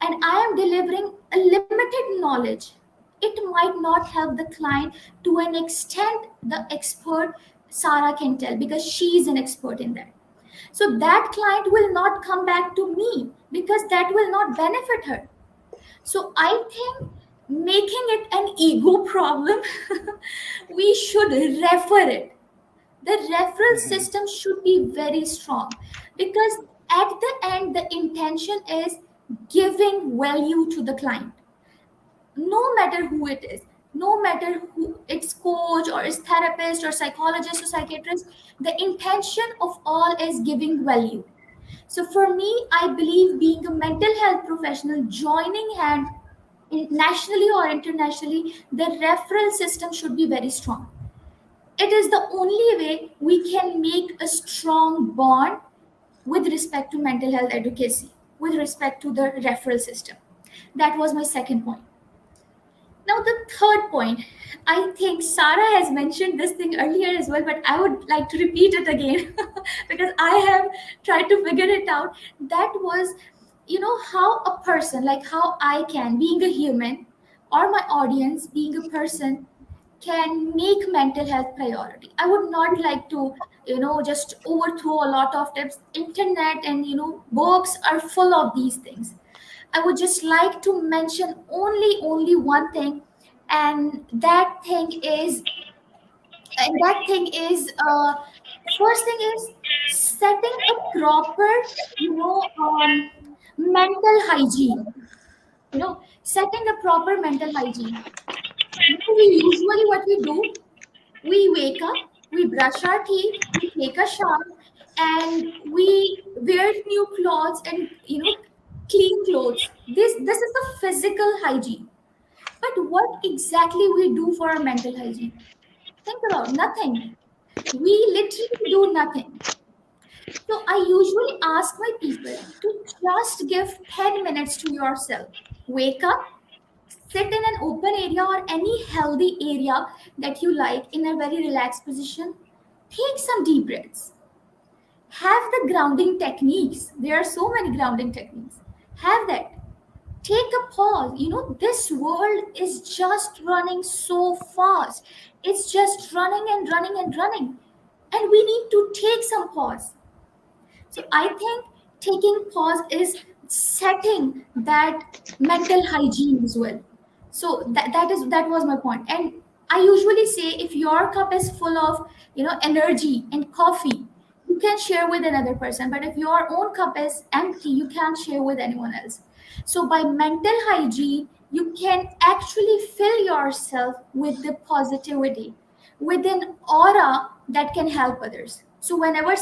and I am delivering a limited knowledge, it might not help the client to an extent the expert Sarah can tell, because she is an expert in that. So that client will not come back to me because that will not benefit her. So I think, making it an ego problem, we should refer it. The referral system should be very strong, because at the end, the intention is giving value to the client, no matter who it is, no matter who it's, coach or it's therapist or psychologist or psychiatrist. The intention of all is giving value. So for me, I believe being a mental health professional, joining hand nationally or internationally, the referral system should be very strong. It is the only way we can make a strong bond with respect to mental health advocacy, with respect to the referral system. That was my second point. Now, the third point, I think Sarah has mentioned this thing earlier as well, but I would like to repeat it again because I have tried to figure it out. That was, how a person, like how I can, being a human, or my audience, being a person, can make mental health priority. I would not like to, just overthrow a lot of tips. Internet and, books are full of these things. I would just like to mention only one thing, and that thing is first thing is setting a proper, mental hygiene. Setting a proper mental hygiene. We usually, what we do, we wake up, we brush our teeth, we take a shower, and we wear new clothes and, clean clothes. This is the physical hygiene. But what exactly we do for our mental hygiene? Think about nothing. We literally do nothing. So I usually ask my people to just give 10 minutes to yourself. Wake up, sit in an open area or any healthy area that you like, in a very relaxed position. Take some deep breaths. Have the grounding techniques. There are so many grounding techniques. Have that. Take a pause. This world is just running so fast. It's just running and running and running. And we need to take some pause. So I think taking pause is setting that mental hygiene as well. So that was my point. And I usually say, if your cup is full of energy and coffee, you can share with another person, but if your own cup is empty, you can't share with anyone else. So by mental hygiene, you can actually fill yourself with the positivity, with an aura that can help others. So whenever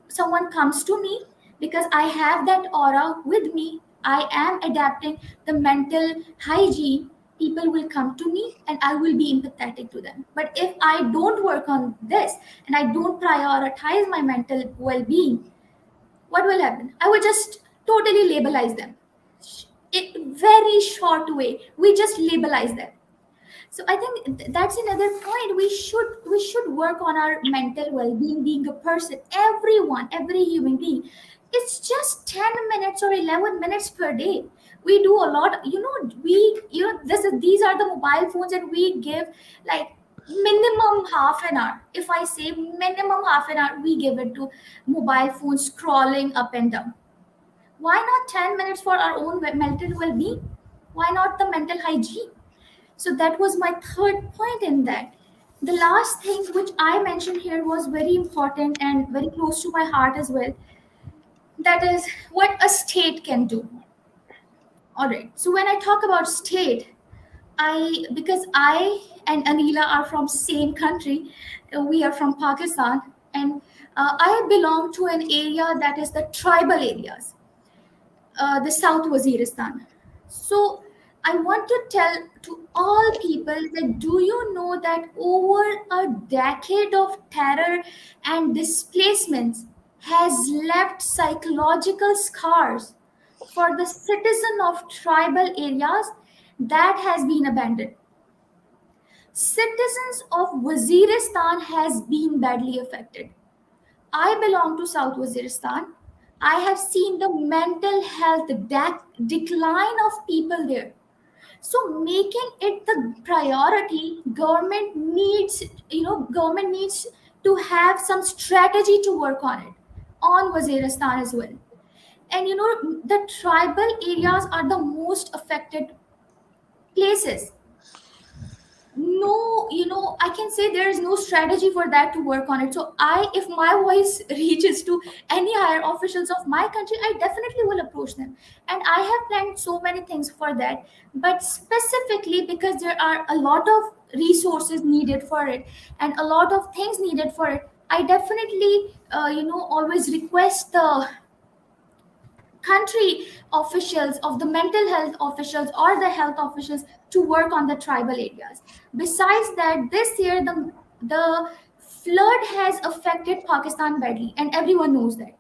someone comes to me, because I have that aura with me, I am adapting the mental hygiene. People will come to me and I will be empathetic to them. But if I don't work on this and I don't prioritize my mental well-being, what will happen? I will just totally labelize them. In very short way, we just labelize them. So I think that's another point. We should work on our mental well-being, being a person. Everyone, every human being, it's just 10 minutes or 11 minutes per day. We do a lot. These are the mobile phones, and we give like minimum half an hour. If I say minimum half an hour, we give it to mobile phones scrolling up and down. Why not 10 minutes for our own mental well-being? Why not the mental hygiene? So that was my third point in that. The last thing which I mentioned here was very important and very close to my heart as well. That is what a state can do. All right. So when I talk about state, because I and Anila are from same country, we are from Pakistan, and I belong to an area that is the tribal areas, the South Waziristan. So I want to tell to all people that, do you know that over a decade of terror and displacements has left psychological scars for the citizen of tribal areas that has been abandoned. Citizens of Waziristan has been badly affected. I belong to South Waziristan. I have seen the mental health decline of people there. So making it the priority, government needs to have some strategy to work on it, on Waziristan as well. And the tribal areas are the most affected places. No, I can say there is no strategy for that to work on it. So if my voice reaches to any higher officials of my country, I definitely will approach them. And I have planned so many things for that, but specifically because there are a lot of resources needed for it and a lot of things needed for it, I definitely always request the country officials, of the mental health officials or the health officials, to work on the tribal areas. Besides that, this year the flood has affected Pakistan badly, and everyone knows that.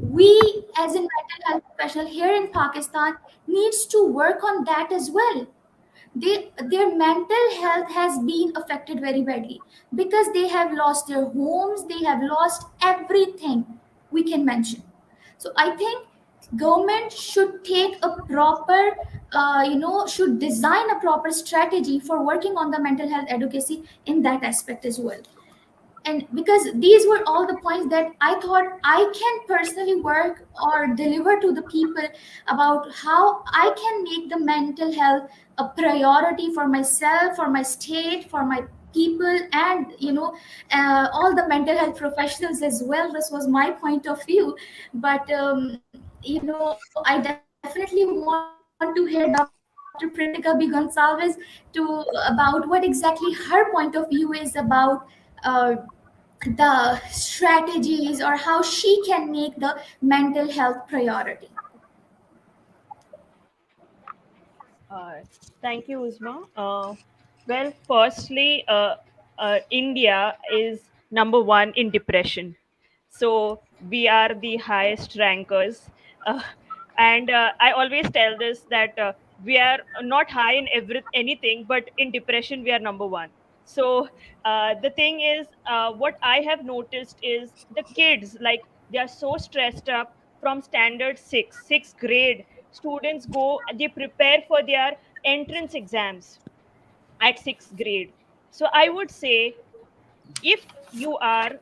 We, as a mental health professional here in Pakistan, needs to work on that as well. Their mental health has been affected very badly because they have lost their homes, they have lost everything we can mention. So I think government should take a proper should design a proper strategy for working on the mental health advocacy in that aspect as well. And because these were all the points that I thought I can personally work or deliver to the people about how I can make the mental health a priority for myself, for my state, for my people, and all the mental health professionals as well. This was my point of view. But I definitely want to hear Dr. Pritika B. Gonsalves to about what exactly her point of view is about the strategies, or how she can make the mental health priority. Uh, Thank you, Uzma. Well, firstly, India is number one in depression. So we are the highest rankers. Uh, and I always tell this that we are not high in anything, but in depression, we are number one. So the thing is, what I have noticed is the kids, like, they are so stressed up from standard sixth grade. Students go, they prepare for their entrance exams at sixth grade. So I would say, if you are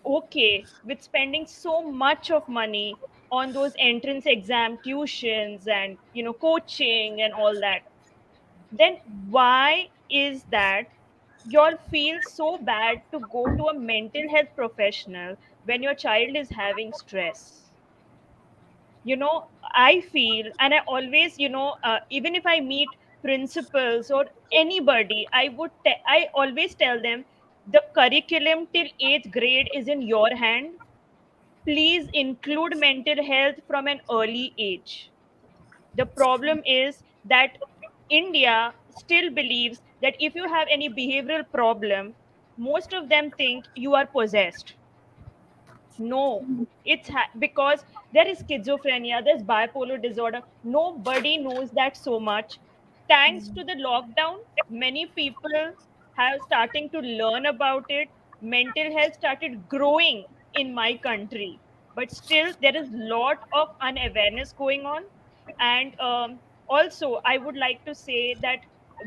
okay with spending so much of money on those entrance exam tuitions and coaching and all that, then why is that y'all feel so bad to go to a mental health professional when your child is having stress? I feel, and I always, even if I meet principals or anybody, I always tell them, the curriculum till 8th grade is in your hand. Please include mental health from an early age. The problem is that India still believes that if you have any behavioral problem, most of them think you are possessed. No, because there is schizophrenia, there's bipolar disorder. Nobody knows that so much. Thanks to the lockdown, many people have starting to learn about it. Mental health started growing in my country, but still there is lot of unawareness going on. And also, I would like to say that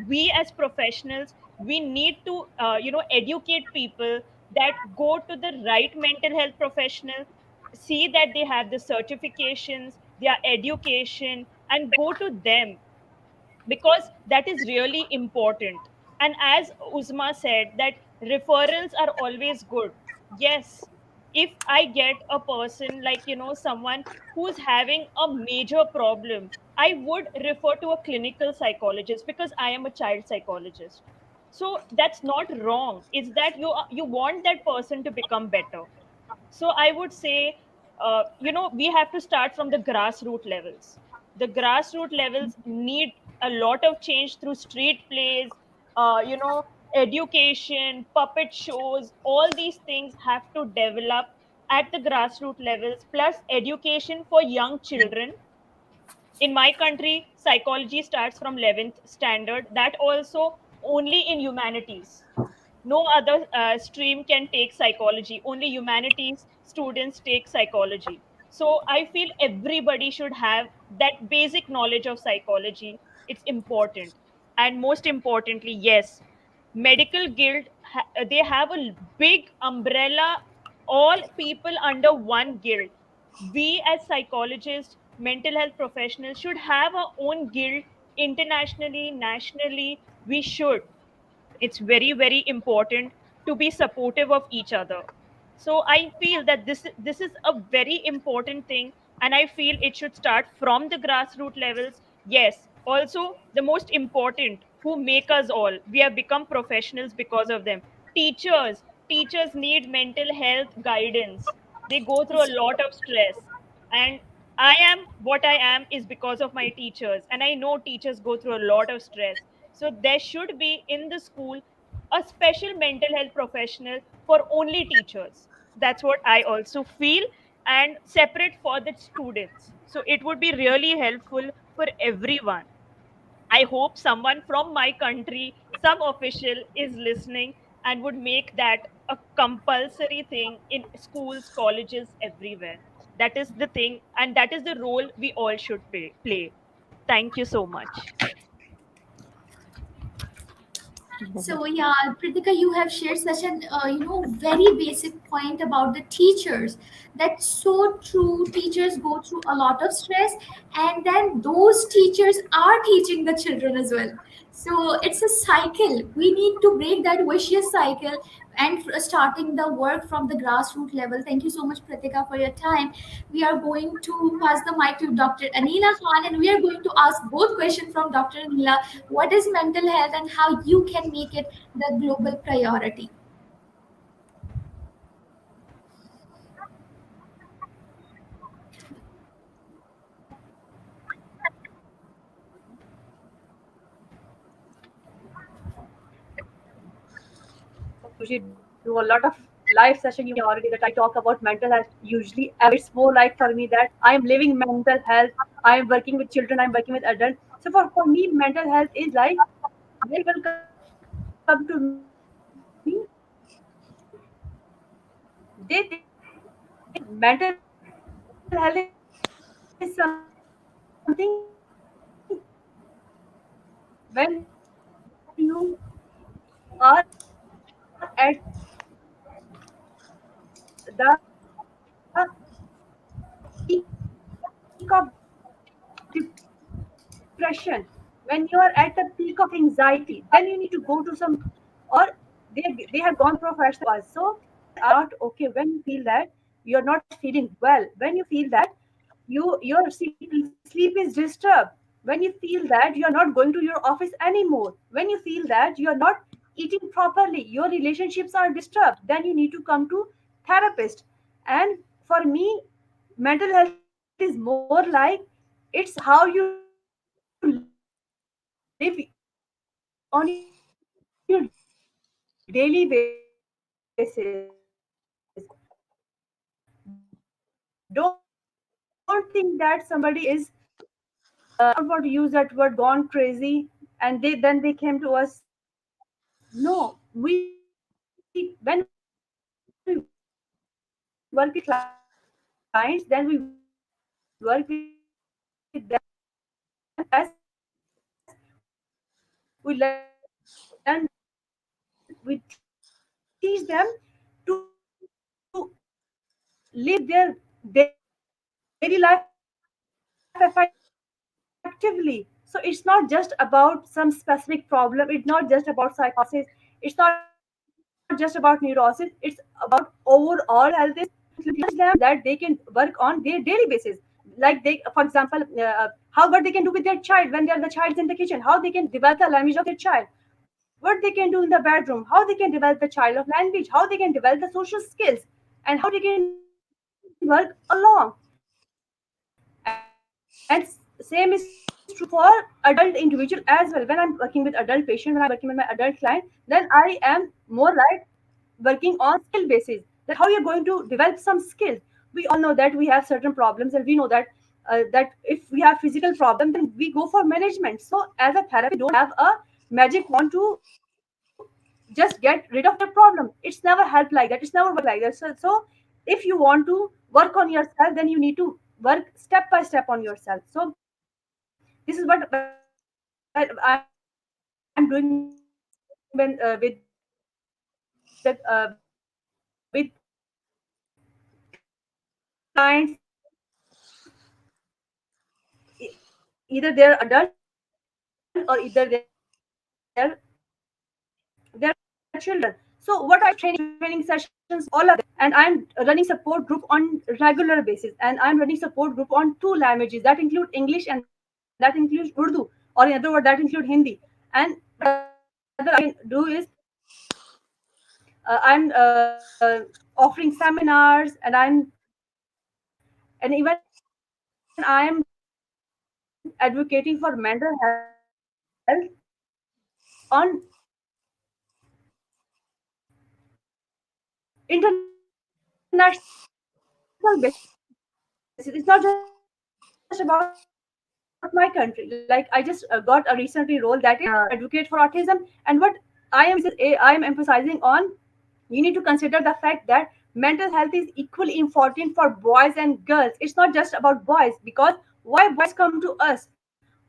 we as professionals, we need to educate people, that go to the right mental health professional, see that they have the certifications, their education, and go to them, because that is really important. And as Uzma said, that referrals are always good. Yes, if I get a person, like someone who's having a major problem, I would refer to a clinical psychologist, because I am a child psychologist. So that's not wrong. It's that you want that person to become better. So I would say, we have to start from the grassroots levels. The grassroots levels need a lot of change through street plays, education, puppet shows. All these things have to develop at the grassroots levels, plus education for young children. In my country, psychology starts from 11th standard, that also only in humanities. No other stream can take psychology, only humanities students take psychology. So I feel everybody should have that basic knowledge of psychology. It's important. And most importantly, yes, medical guild, they have a big umbrella, all people under one guild. We as psychologists, mental health professionals, should have our own guild, internationally, nationally. We should. It's very, very important to be supportive of each other. So I feel that this is a very important thing, and I feel it should start from the grassroots levels. Yes, also the most important, who make us all, we have become professionals because of them. Teachers need mental health guidance. They go through a lot of stress, and I am what I am is because of my teachers, and I know teachers go through a lot of stress. So there should be in the school a special mental health professional for only teachers. That's what I also feel, and separate for the students. So it would be really helpful for everyone. I hope someone from my country, some official, is listening and would make that a compulsory thing in schools, colleges, everywhere. That is the thing, and that is the role we all should play. Thank you so much. So yeah, Pritika, you have shared such an very basic point about the teachers. That's so true. Teachers go through a lot of stress, and then those teachers are teaching the children as well. So it's a cycle. We need to break that vicious cycle and starting the work from the grassroots level. Thank you so much, Pratika, for your time. We are going to pass the mic to Dr. Anila Khan, and we are going to ask both questions from Dr. Anila. What is mental health and how you can make it the global priority? Usually do a lot of live session already that I talk about mental health. Usually, it's more like for me that I am living mental health. I am working with children. I'm working with adults. So for me, mental health is like they will come to me. They think mental health is something when you are at the peak depression, when you are at the peak of anxiety, then you need to go to some, or they have gone professional to us. So when you are not okay, when you feel that you're not feeling well, when you feel that your sleep is disturbed, when you feel that you are not going to your office anymore, when you feel that you are not eating properly, your relationships are disturbed, then you need to come to therapist. And for me, mental health is more like it's how you live on your daily basis. Don't think that somebody is I don't want to use that word, gone crazy, and then they came to us. No, when we work with clients, then we work with them as we teach them to live their daily life effectively. So it's not just about some specific problem, it's not just about psychosis, it's not just about neurosis, it's about overall health. Is teach them that they can work on their daily basis. Like they, for example, how what they can do with their child when they're the child's in the kitchen, how they can develop the language of their child, what they can do in the bedroom, how they can develop the child of language, how they can develop the social skills, and how they can work along. And same is true for adult individual as well. When I'm working with adult patient, when I'm working with my adult client, then I am more like working on skill basis, that how you're going to develop some skills. We all know that we have certain problems, and we know that if we have physical problem, then we go for management. So as a therapist, we don't have a magic wand to just get rid of their problem. It's never helped like that, it's never worked like that. So if you want to work on yourself, then you need to work step by step on yourself. So this is what I'm doing with clients, either they're adult or either they're children. So what I do is training sessions for all of them, and I'm running support group on regular basis, and I'm running support group on two languages that include English and that includes Urdu, or in other words, that include Hindi. And what other I can do is I'm offering seminars, and even I am advocating for mental health on international basis. It's not just about my country. Like I just got a recently role that is advocate for autism, and what I am doing is I am emphasizing on, you need to consider the fact that mental health is equally important for boys and girls. It's not just about boys, because why boys come to us,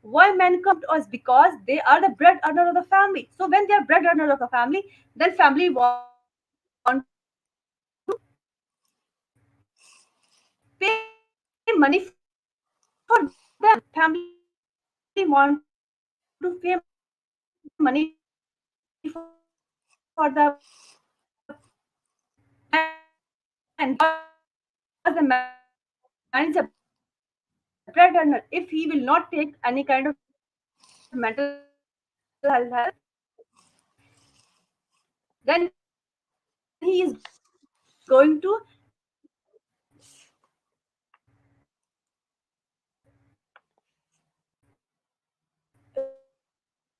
why men come to us? Because they are the bread earner of the family. So when they are bread earner of the family, then family want to pay money for them. Family want to pay money for the man, because the man is a bread earner. If he will not take any kind of mental health help, then he is going to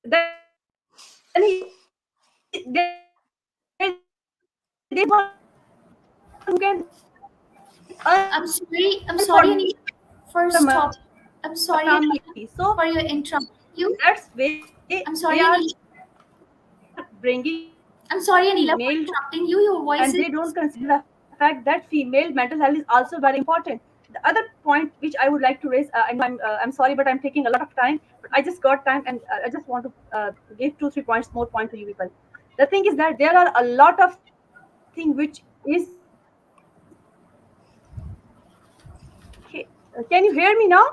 there is one who can earn I'm for sorry. I'm the sorry, Anita, for stop. family. So I'm sorry, Anita, that's for your way interrupt they you. are I'm bringing sorry, Anita. male mental I'm health sorry, to, Anila, for interrupting you. Your and voice they is. don't consider the fact that female mental health is also very important. The other point which I would like to raise, I know I'm sorry, but I'm taking a lot of time, but I just got time, and I just want to give 2 3 points more point to you people. The thing is that there are a lot of things which is, okay, Can you hear me now?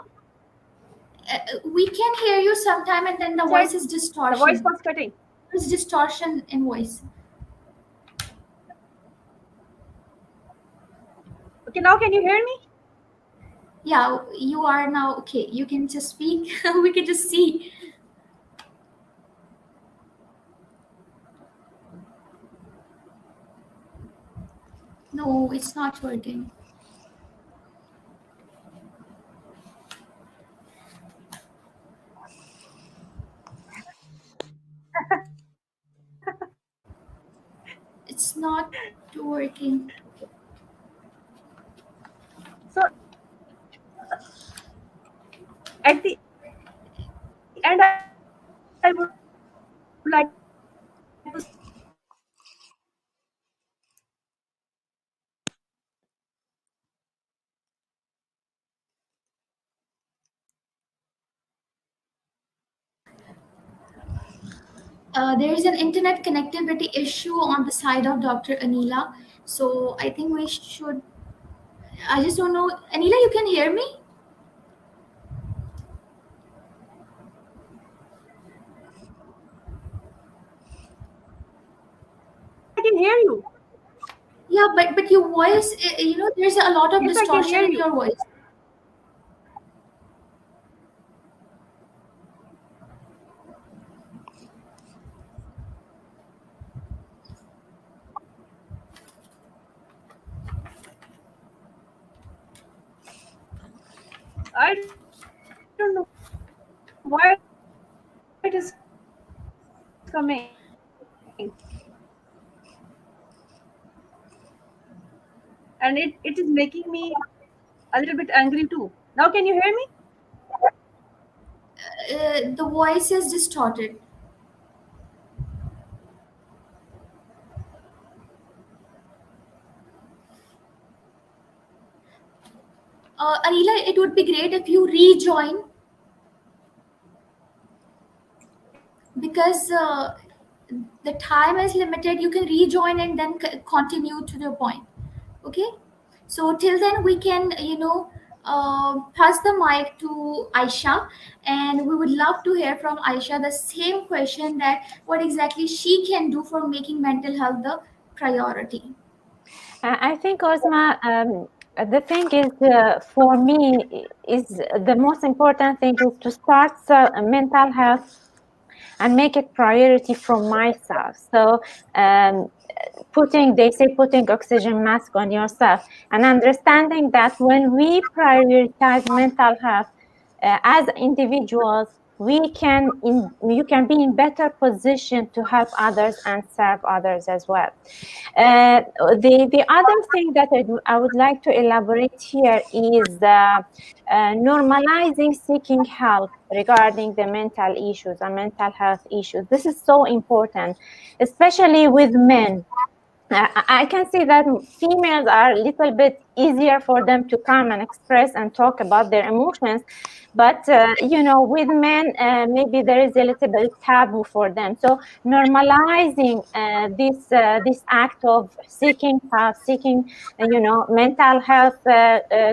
We can hear you sometime, and then the Said voice is the voice distortion. was cutting. There's distortion in voice. Okay, now can you hear me? Yeah, you are now okay. You can just speak. We can just see. No, it's not working. It's not working. So at the end, I would like to say There is an internet connectivity issue on the side of Dr. Anila. So I think we should. I just don't know. Anila, you can hear me? I can hear you. Yeah, but your voice, there's a lot of Yes, I can distortion hear in you. your voice. I don't know why it is coming, and it is making me a little bit angry too. Now can you hear me? The voice is distorted. Anila, it would be great if you rejoin because the time is limited. You can rejoin and then continue to the point. Okay, so till then we can pass the mic to Aisha, and we would love to hear from Aisha the same question, that what exactly she can do for making mental health the priority. I think, Ozma, the thing is, for me, is the most important thing is to start mental health and make it priority from myself. So um, they say putting oxygen mask on yourself, and understanding that when we prioritize mental health as individuals, you can be in better position to help others and serve others as well. The other thing that I would like to elaborate here is normalizing seeking help regarding the mental issues and mental health issues. This is so important, especially with men. I can see that females are a little bit easier for them to come and express and talk about their emotions, but with men, maybe there is a little bit taboo for them. So normalizing this act of seeking help, seeking mental health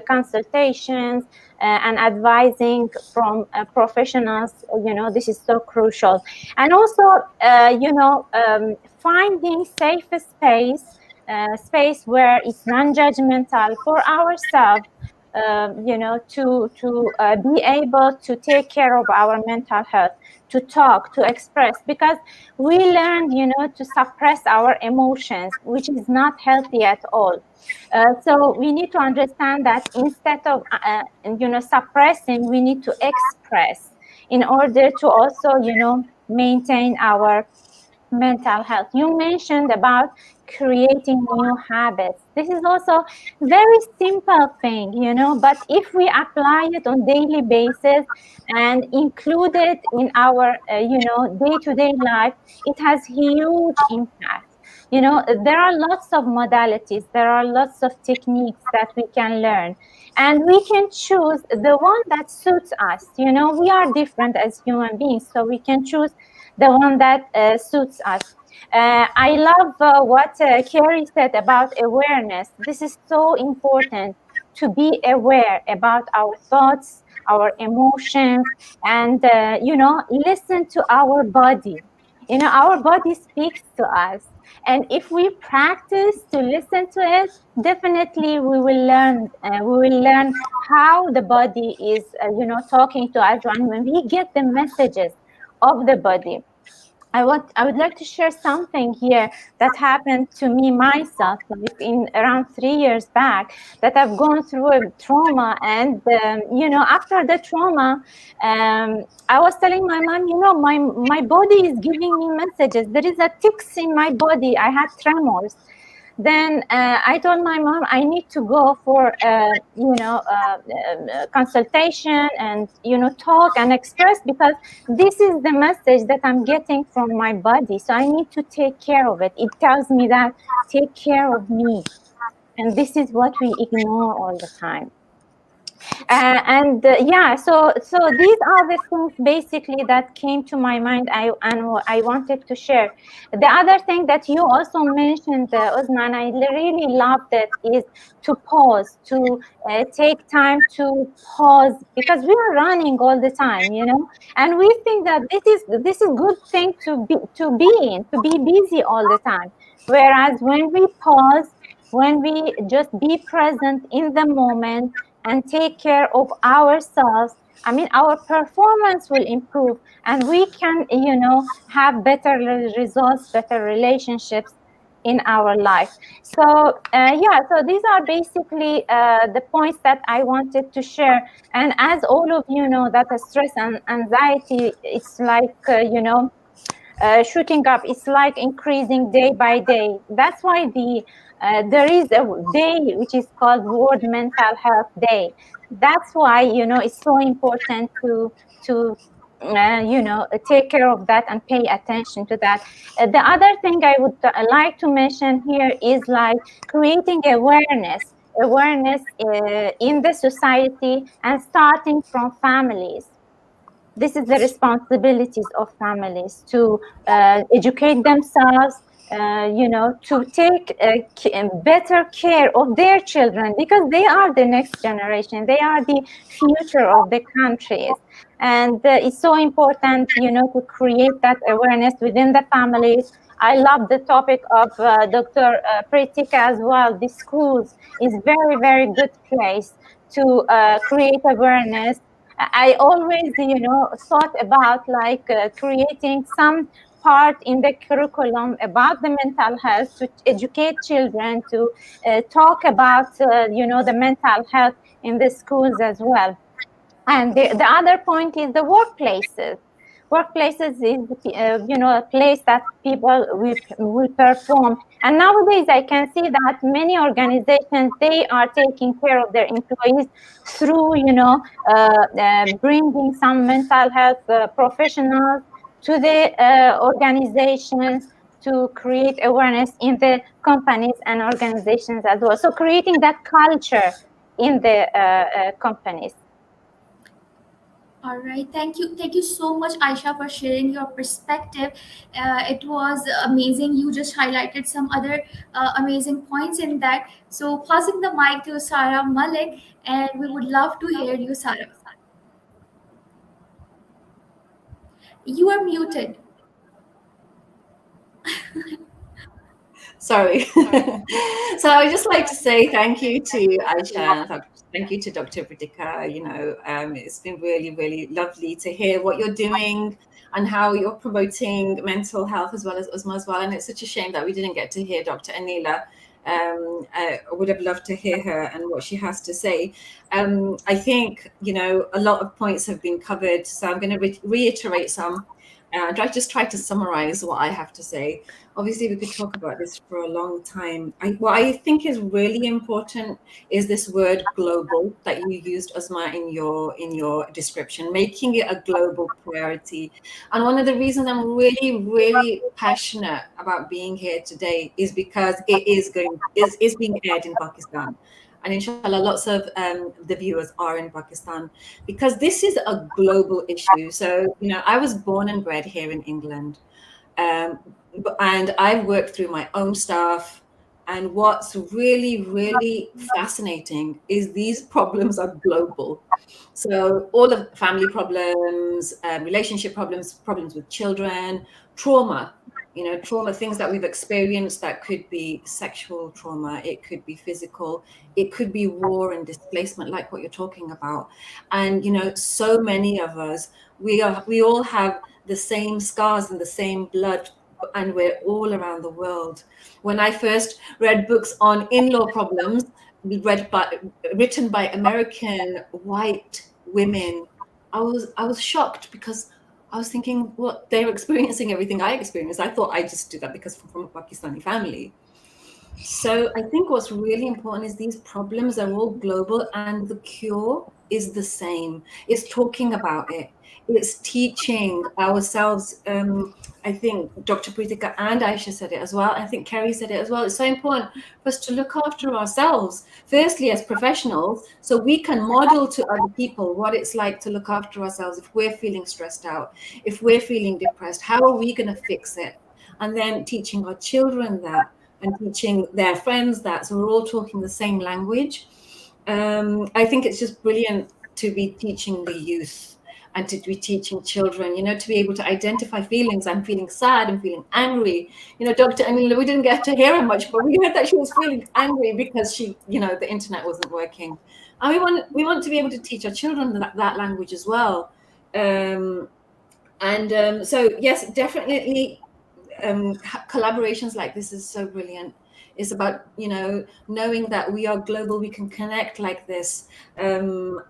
consultations, and advising from professionals, this is so crucial. And also, finding safe space where it's non-judgmental for ourselves, to be able to take care of our mental health, to talk, to express, because we learned, to suppress our emotions, which is not healthy at all. So we need to understand that instead of, suppressing, we need to express in order to also, maintain our mental health. You mentioned about creating new habits. This is also very simple thing, but if we apply it on daily basis and include it in our day-to-day life, it has huge impact. There are lots of modalities, there are lots of techniques that we can learn, and we can choose the one that suits us. We are different as human beings, so we can choose the one that suits us. I love what Carrie said about awareness. This is so important, to be aware about our thoughts, our emotions, and listen to our body. Our body speaks to us, and if we practice to listen to it, definitely we will learn. We will learn how the body is, talking to us, and when we get the messages of the body. I would like to share something here that happened to me myself, like in around 3 years back, that I've gone through a trauma, and after the trauma, I was telling my mom, my body is giving me messages. There is a tics in my body. I had tremors. Then I told my mom I need to go for consultation, and talk and express, because this is the message that I'm getting from my body. So I need to take care of it. It tells me that take care of me, and this is what we ignore all the time. So these are the things basically that came to my mind. I wanted to share. The other thing that you also mentioned, Osman, I really loved it, is to pause, to take time to pause, because we are running all the time, and we think that this is good thing to be busy all the time. Whereas when we pause, when we just be present in the moment and take care of ourselves, I mean, our performance will improve, and we can, have better results, better relationships in our life. So these are basically the points that I wanted to share. And as all of you know, that stress and anxiety, it's like, shooting up. It's like increasing day by day. That's why there is a day which is called World Mental Health Day. That's why it's so important to take care of that and pay attention to that. The other thing I would like to mention here is like creating awareness in the society, and starting from families. This is the responsibilities of families to educate themselves, to take better care of their children, because they are the next generation. They are the future of the countries. And it's so important, to create that awareness within the families. I love the topic of Dr. Pritika as well. The schools is very, very good place to create awareness. I always, thought about like creating some part in the curriculum about the mental health, to educate children, to talk about, the mental health in the schools as well. And the other point is the workplaces. Workplaces is, a place that people will perform. And nowadays, I can see that many organizations, they are taking care of their employees through, bringing some mental health professionals to the organizations, to create awareness in the companies and organizations as well. So creating that culture in the companies. All right, thank you so much, Aisha, for sharing your perspective. It was amazing. You just highlighted some other amazing points in that. So, passing the mic to Sarah Malik, and we would love to hear you, Sarah. You are muted. Sorry. So I would just like to say thank you to Aisha, and thank you to Dr. Pradika. It's been really, really lovely to hear what you're doing and how you're promoting mental health as well as Uzma as well. And it's such a shame that we didn't get to hear Dr. Anila. I would have loved to hear her and what she has to say. I think, a lot of points have been covered, so I'm going to reiterate some. And I just try to summarize what I have to say. Obviously, we could talk about this for a long time. What I think is really important is this word global that you used, Osma, in your description, making it a global priority. And one of the reasons I'm really, really passionate about being here today is because it is being aired in Pakistan. And inshallah, lots of the viewers are in Pakistan, because this is a global issue. So, I was born and bred here in England, and I've worked through my own stuff, And what's really, really fascinating is these problems are global. So all of family problems, relationship problems, problems with children, trauma, trauma, things that we've experienced that could be sexual trauma, it could be physical, it could be war and displacement, like what you're talking about. And, so many of us, we all have the same scars and the same blood, and we're all around the world. When I first read books on in-law problems, written by American white women, I was shocked, because I was thinking, well, they're experiencing everything I experienced. I thought I just did that because I'm from a Pakistani family. So I think what's really important is these problems are all global, and the cure is the same. It's talking about it. It's teaching ourselves. I think Dr. Pritika and Aisha said it as well. I think Kerry said it as well. It's so important for us to look after ourselves, firstly as professionals, so we can model to other people what it's like to look after ourselves. If we're feeling stressed out, if we're feeling depressed, how are we going to fix it? And then teaching our children that, and teaching their friends that, so we're all talking the same language. I think it's just brilliant to be teaching the youth and to be teaching children, to be able to identify feelings. I'm feeling sad, I'm feeling angry. Dr. Emily, we didn't get to hear her much, but we heard that she was feeling angry because the internet wasn't working. And we want to be able to teach our children that language as well. So yes, definitely, collaborations like this is so brilliant. It's about knowing that we are global, we can connect like this. And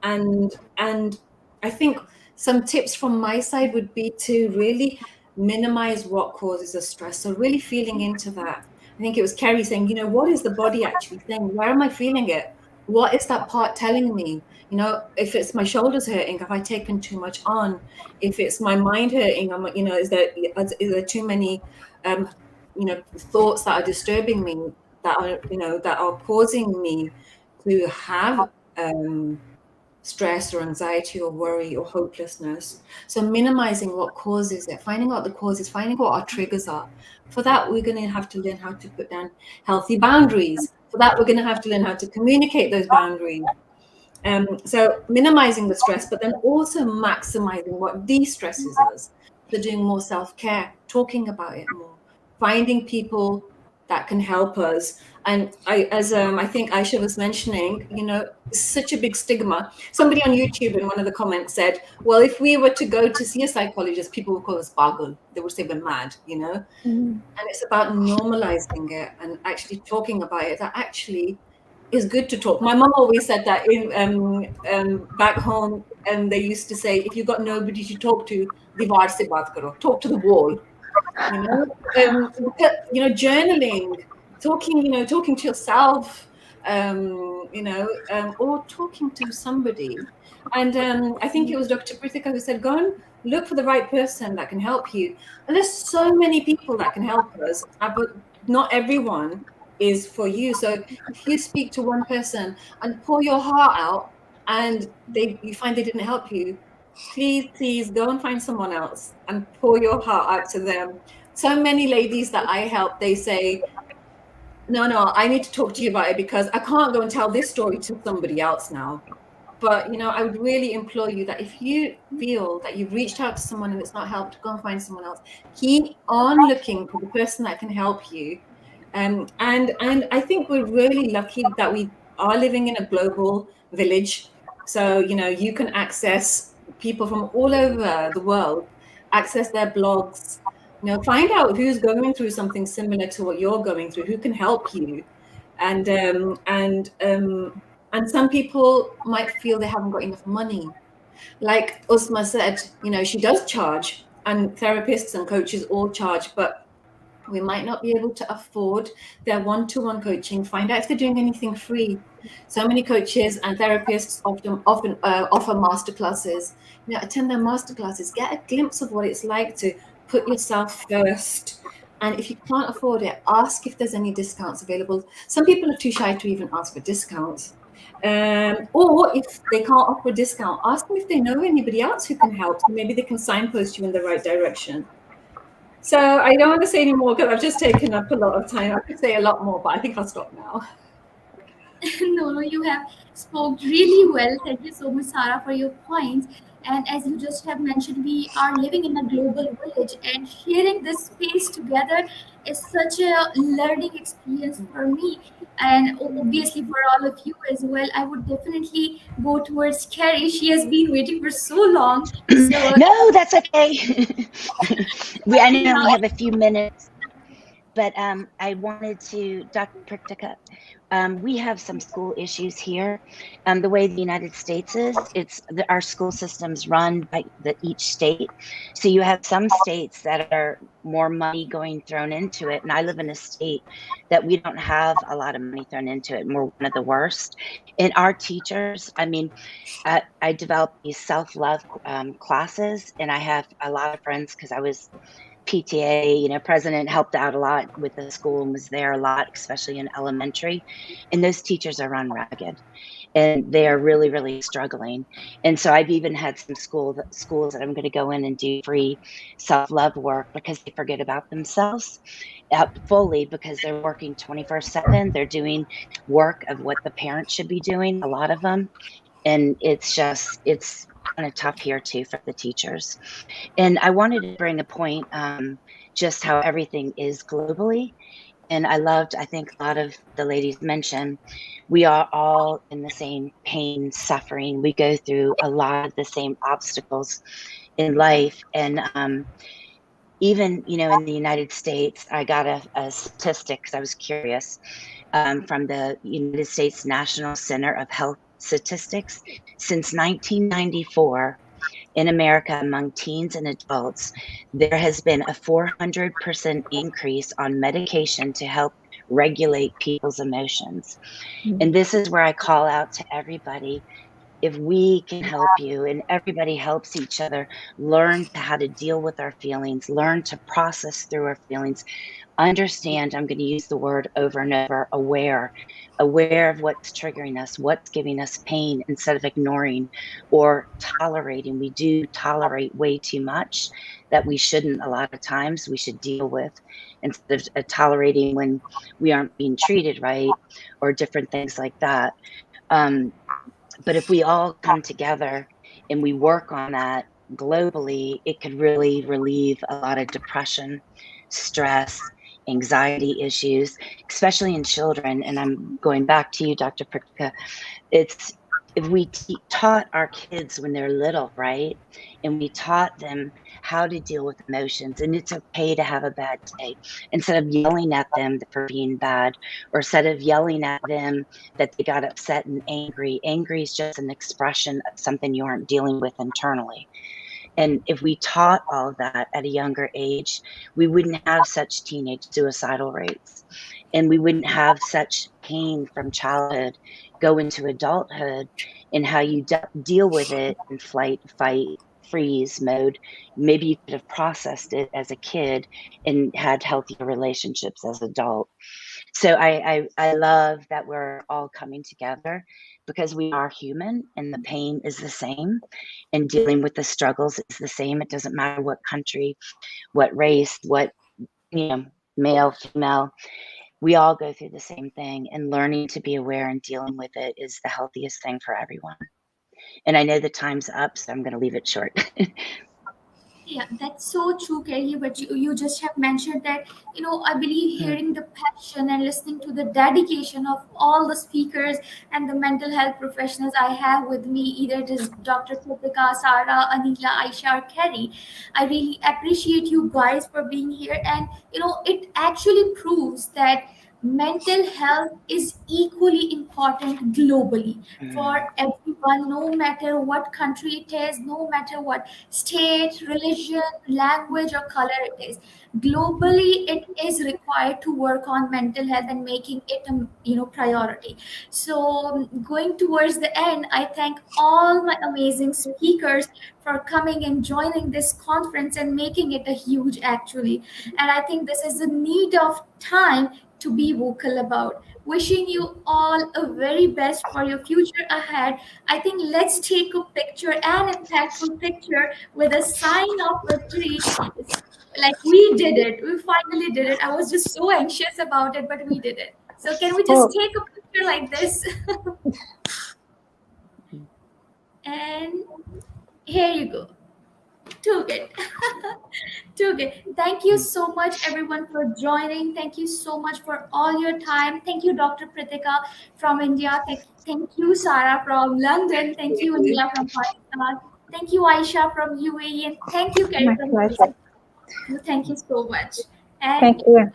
I think some tips from my side would be to really minimize what causes us stress. So really feeling into that. I think it was Kerry saying, what is the body actually saying? Where am I feeling it? What is that part telling me? If it's my shoulders hurting, have I taken too much on? If it's my mind hurting, is there too many thoughts that are disturbing me, that are causing me to have stress or anxiety or worry or hopelessness? So minimizing what causes it, finding out the causes, finding what our triggers are. For that, we're going to have to learn how to put down healthy boundaries. For that, we're going to have to learn how to communicate those boundaries. So minimizing the stress, but then also maximizing what de-stresses us. So doing more self-care, talking about it more, finding people that can help us. And I think Aisha was mentioning, such a big stigma. Somebody on YouTube in one of the comments said, well, if we were to go to see a psychologist, people would call us pagal. They would say we're mad, And it's about normalizing it and actually talking about it, that actually is good to talk. My mom always said that in back home, and they used to say, if you've got nobody to talk to, diwar se baat karo, talk to the wall. Journaling, talking to yourself, or talking to somebody. And I think it was Dr. Prithika who said, go and look for the right person that can help you. And there's so many people that can help us, but not everyone is for you. So if you speak to one person and pour your heart out, and you find they didn't help you, please go and find someone else and pour your heart out to them. So many ladies that I help, they say, no, I need to talk to you about it because I can't go and tell this story to somebody else now. But, I would really implore you that if you feel that you've reached out to someone and it's not helped, go and find someone else. Keep on looking for the person that can help you. And I think we're really lucky that we are living in a global village. So, you can access people from all over the world, access their blogs, find out who's going through something similar to what you're going through, who can help you. And some people might feel they haven't got enough money. Like Usma said, she does charge, and therapists and coaches all charge, but we might not be able to afford their one-to-one coaching. Find out if they're doing anything free. So many coaches and therapists often offer masterclasses. Attend their masterclasses. Get a glimpse of what it's like to put yourself first. And if you can't afford it, ask if there's any discounts available. Some people are too shy to even ask for discounts. Or if they can't offer a discount, ask them if they know anybody else who can help. So maybe they can signpost you in the right direction. So I don't want to say any more because I've just taken up a lot of time. I could say a lot more, but I think I'll stop now. No, no, you have spoke really well. Thank you so much, Sarah, for your points. And as you just have mentioned, we are living in a global village, and sharing this space together is such a learning experience for me, and obviously for all of you as well. I would definitely go towards Carrie. She has been waiting for so long, so No, that's okay. I know we now only have a few minutes, but I wanted to, Dr. Priktika, we have some school issues here. The way the United States is, our school systems run by each state. So you have some states that are more money going thrown into it. And I live in a state that we don't have a lot of money thrown into it. And we're one of the worst. And our teachers, I mean, I developed these self-love classes, and I have a lot of friends because I was PTA, president, helped out a lot with the school and was there a lot, especially in elementary. And those teachers are run ragged and they are really, really struggling. And so I've even had some schools that I'm going to go in and do free self-love work because they forget about themselves fully because they're working 24/7. They're doing work of what the parents should be doing, a lot of them. And it's kind of tough here too for the teachers. And I wanted to bring a point, just how everything is globally. And I think a lot of the ladies mentioned, we are all in the same pain, suffering. We go through a lot of the same obstacles in life. And even, in the United States, I got a statistic because I was curious, from the United States National Center of Health Statistics. Since 1994, in America, among teens and adults, there has been a 400% increase on medication to help regulate people's emotions. And this is where I call out to everybody. If we can help you and everybody helps each other learn how to deal with our feelings, learn to process through our feelings, understand, I'm going to use the word over and over, aware of what's triggering us, what's giving us pain, instead of ignoring or tolerating. We do tolerate way too much that we shouldn't. A lot of times we should deal with, instead of tolerating when we aren't being treated right or different things like that. But if we all come together and we work on that globally, it could really relieve a lot of depression, stress, anxiety issues, especially in children. And I'm going back to you, Dr. Prikka. It's if we taught our kids when they're little, right? And we taught them how to deal with emotions, and it's okay to have a bad day, instead of yelling at them for being bad, or instead of yelling at them that they got upset and angry. Angry is just an expression of something you aren't dealing with internally. And if we taught all of that at a younger age, we wouldn't have such teenage suicidal rates. And we wouldn't have such pain from childhood go into adulthood, and how you deal with it in flight, fight, freeze mode. Maybe you could have processed it as a kid and had healthier relationships as adult. So I love that we're all coming together because we are human and the pain is the same and dealing with the struggles is the same. It doesn't matter what country, what race, what, male, female, we all go through the same thing, and learning to be aware and dealing with it is the healthiest thing for everyone. And I know the time's up, so I'm going to leave it short. yeah, that's so true, Kelly. But you just have mentioned that, I believe hearing the passion and listening to the dedication of all the speakers and the mental health professionals I have with me, either it is Dr. Kritika, Sarah, Anila, Aisha, or Kelly. I really appreciate you guys for being here. And, it actually proves that mental health is equally important globally for everyone, no matter what country it is, no matter what state, religion, language, or color it is. Globally, it is required to work on mental health and making it a priority. So, going towards the end, I thank all my amazing speakers for coming and joining this conference and making it a huge actually. And I think this is the need of time to be vocal about. Wishing you all a very best for your future ahead. I think let's take a picture, an impactful picture with a sign of victory. Like we did it. We finally did it. I was just so anxious about it, but we did it. So can we just Oh, take a picture like this? And here you go. Too good. Too good. Thank you so much, everyone, for joining. Thank you so much for all your time. Thank you, Dr. Pritika from India. Thank you, Sarah from London. Thank you, you. India from Pakistan. Thank you, Aisha from UAE. And thank you, Kerry my from pleasure. USA. Thank you so much. Thank And you.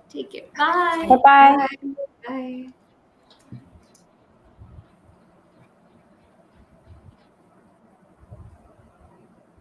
take care. Bye. Bye bye. Bye. Bye.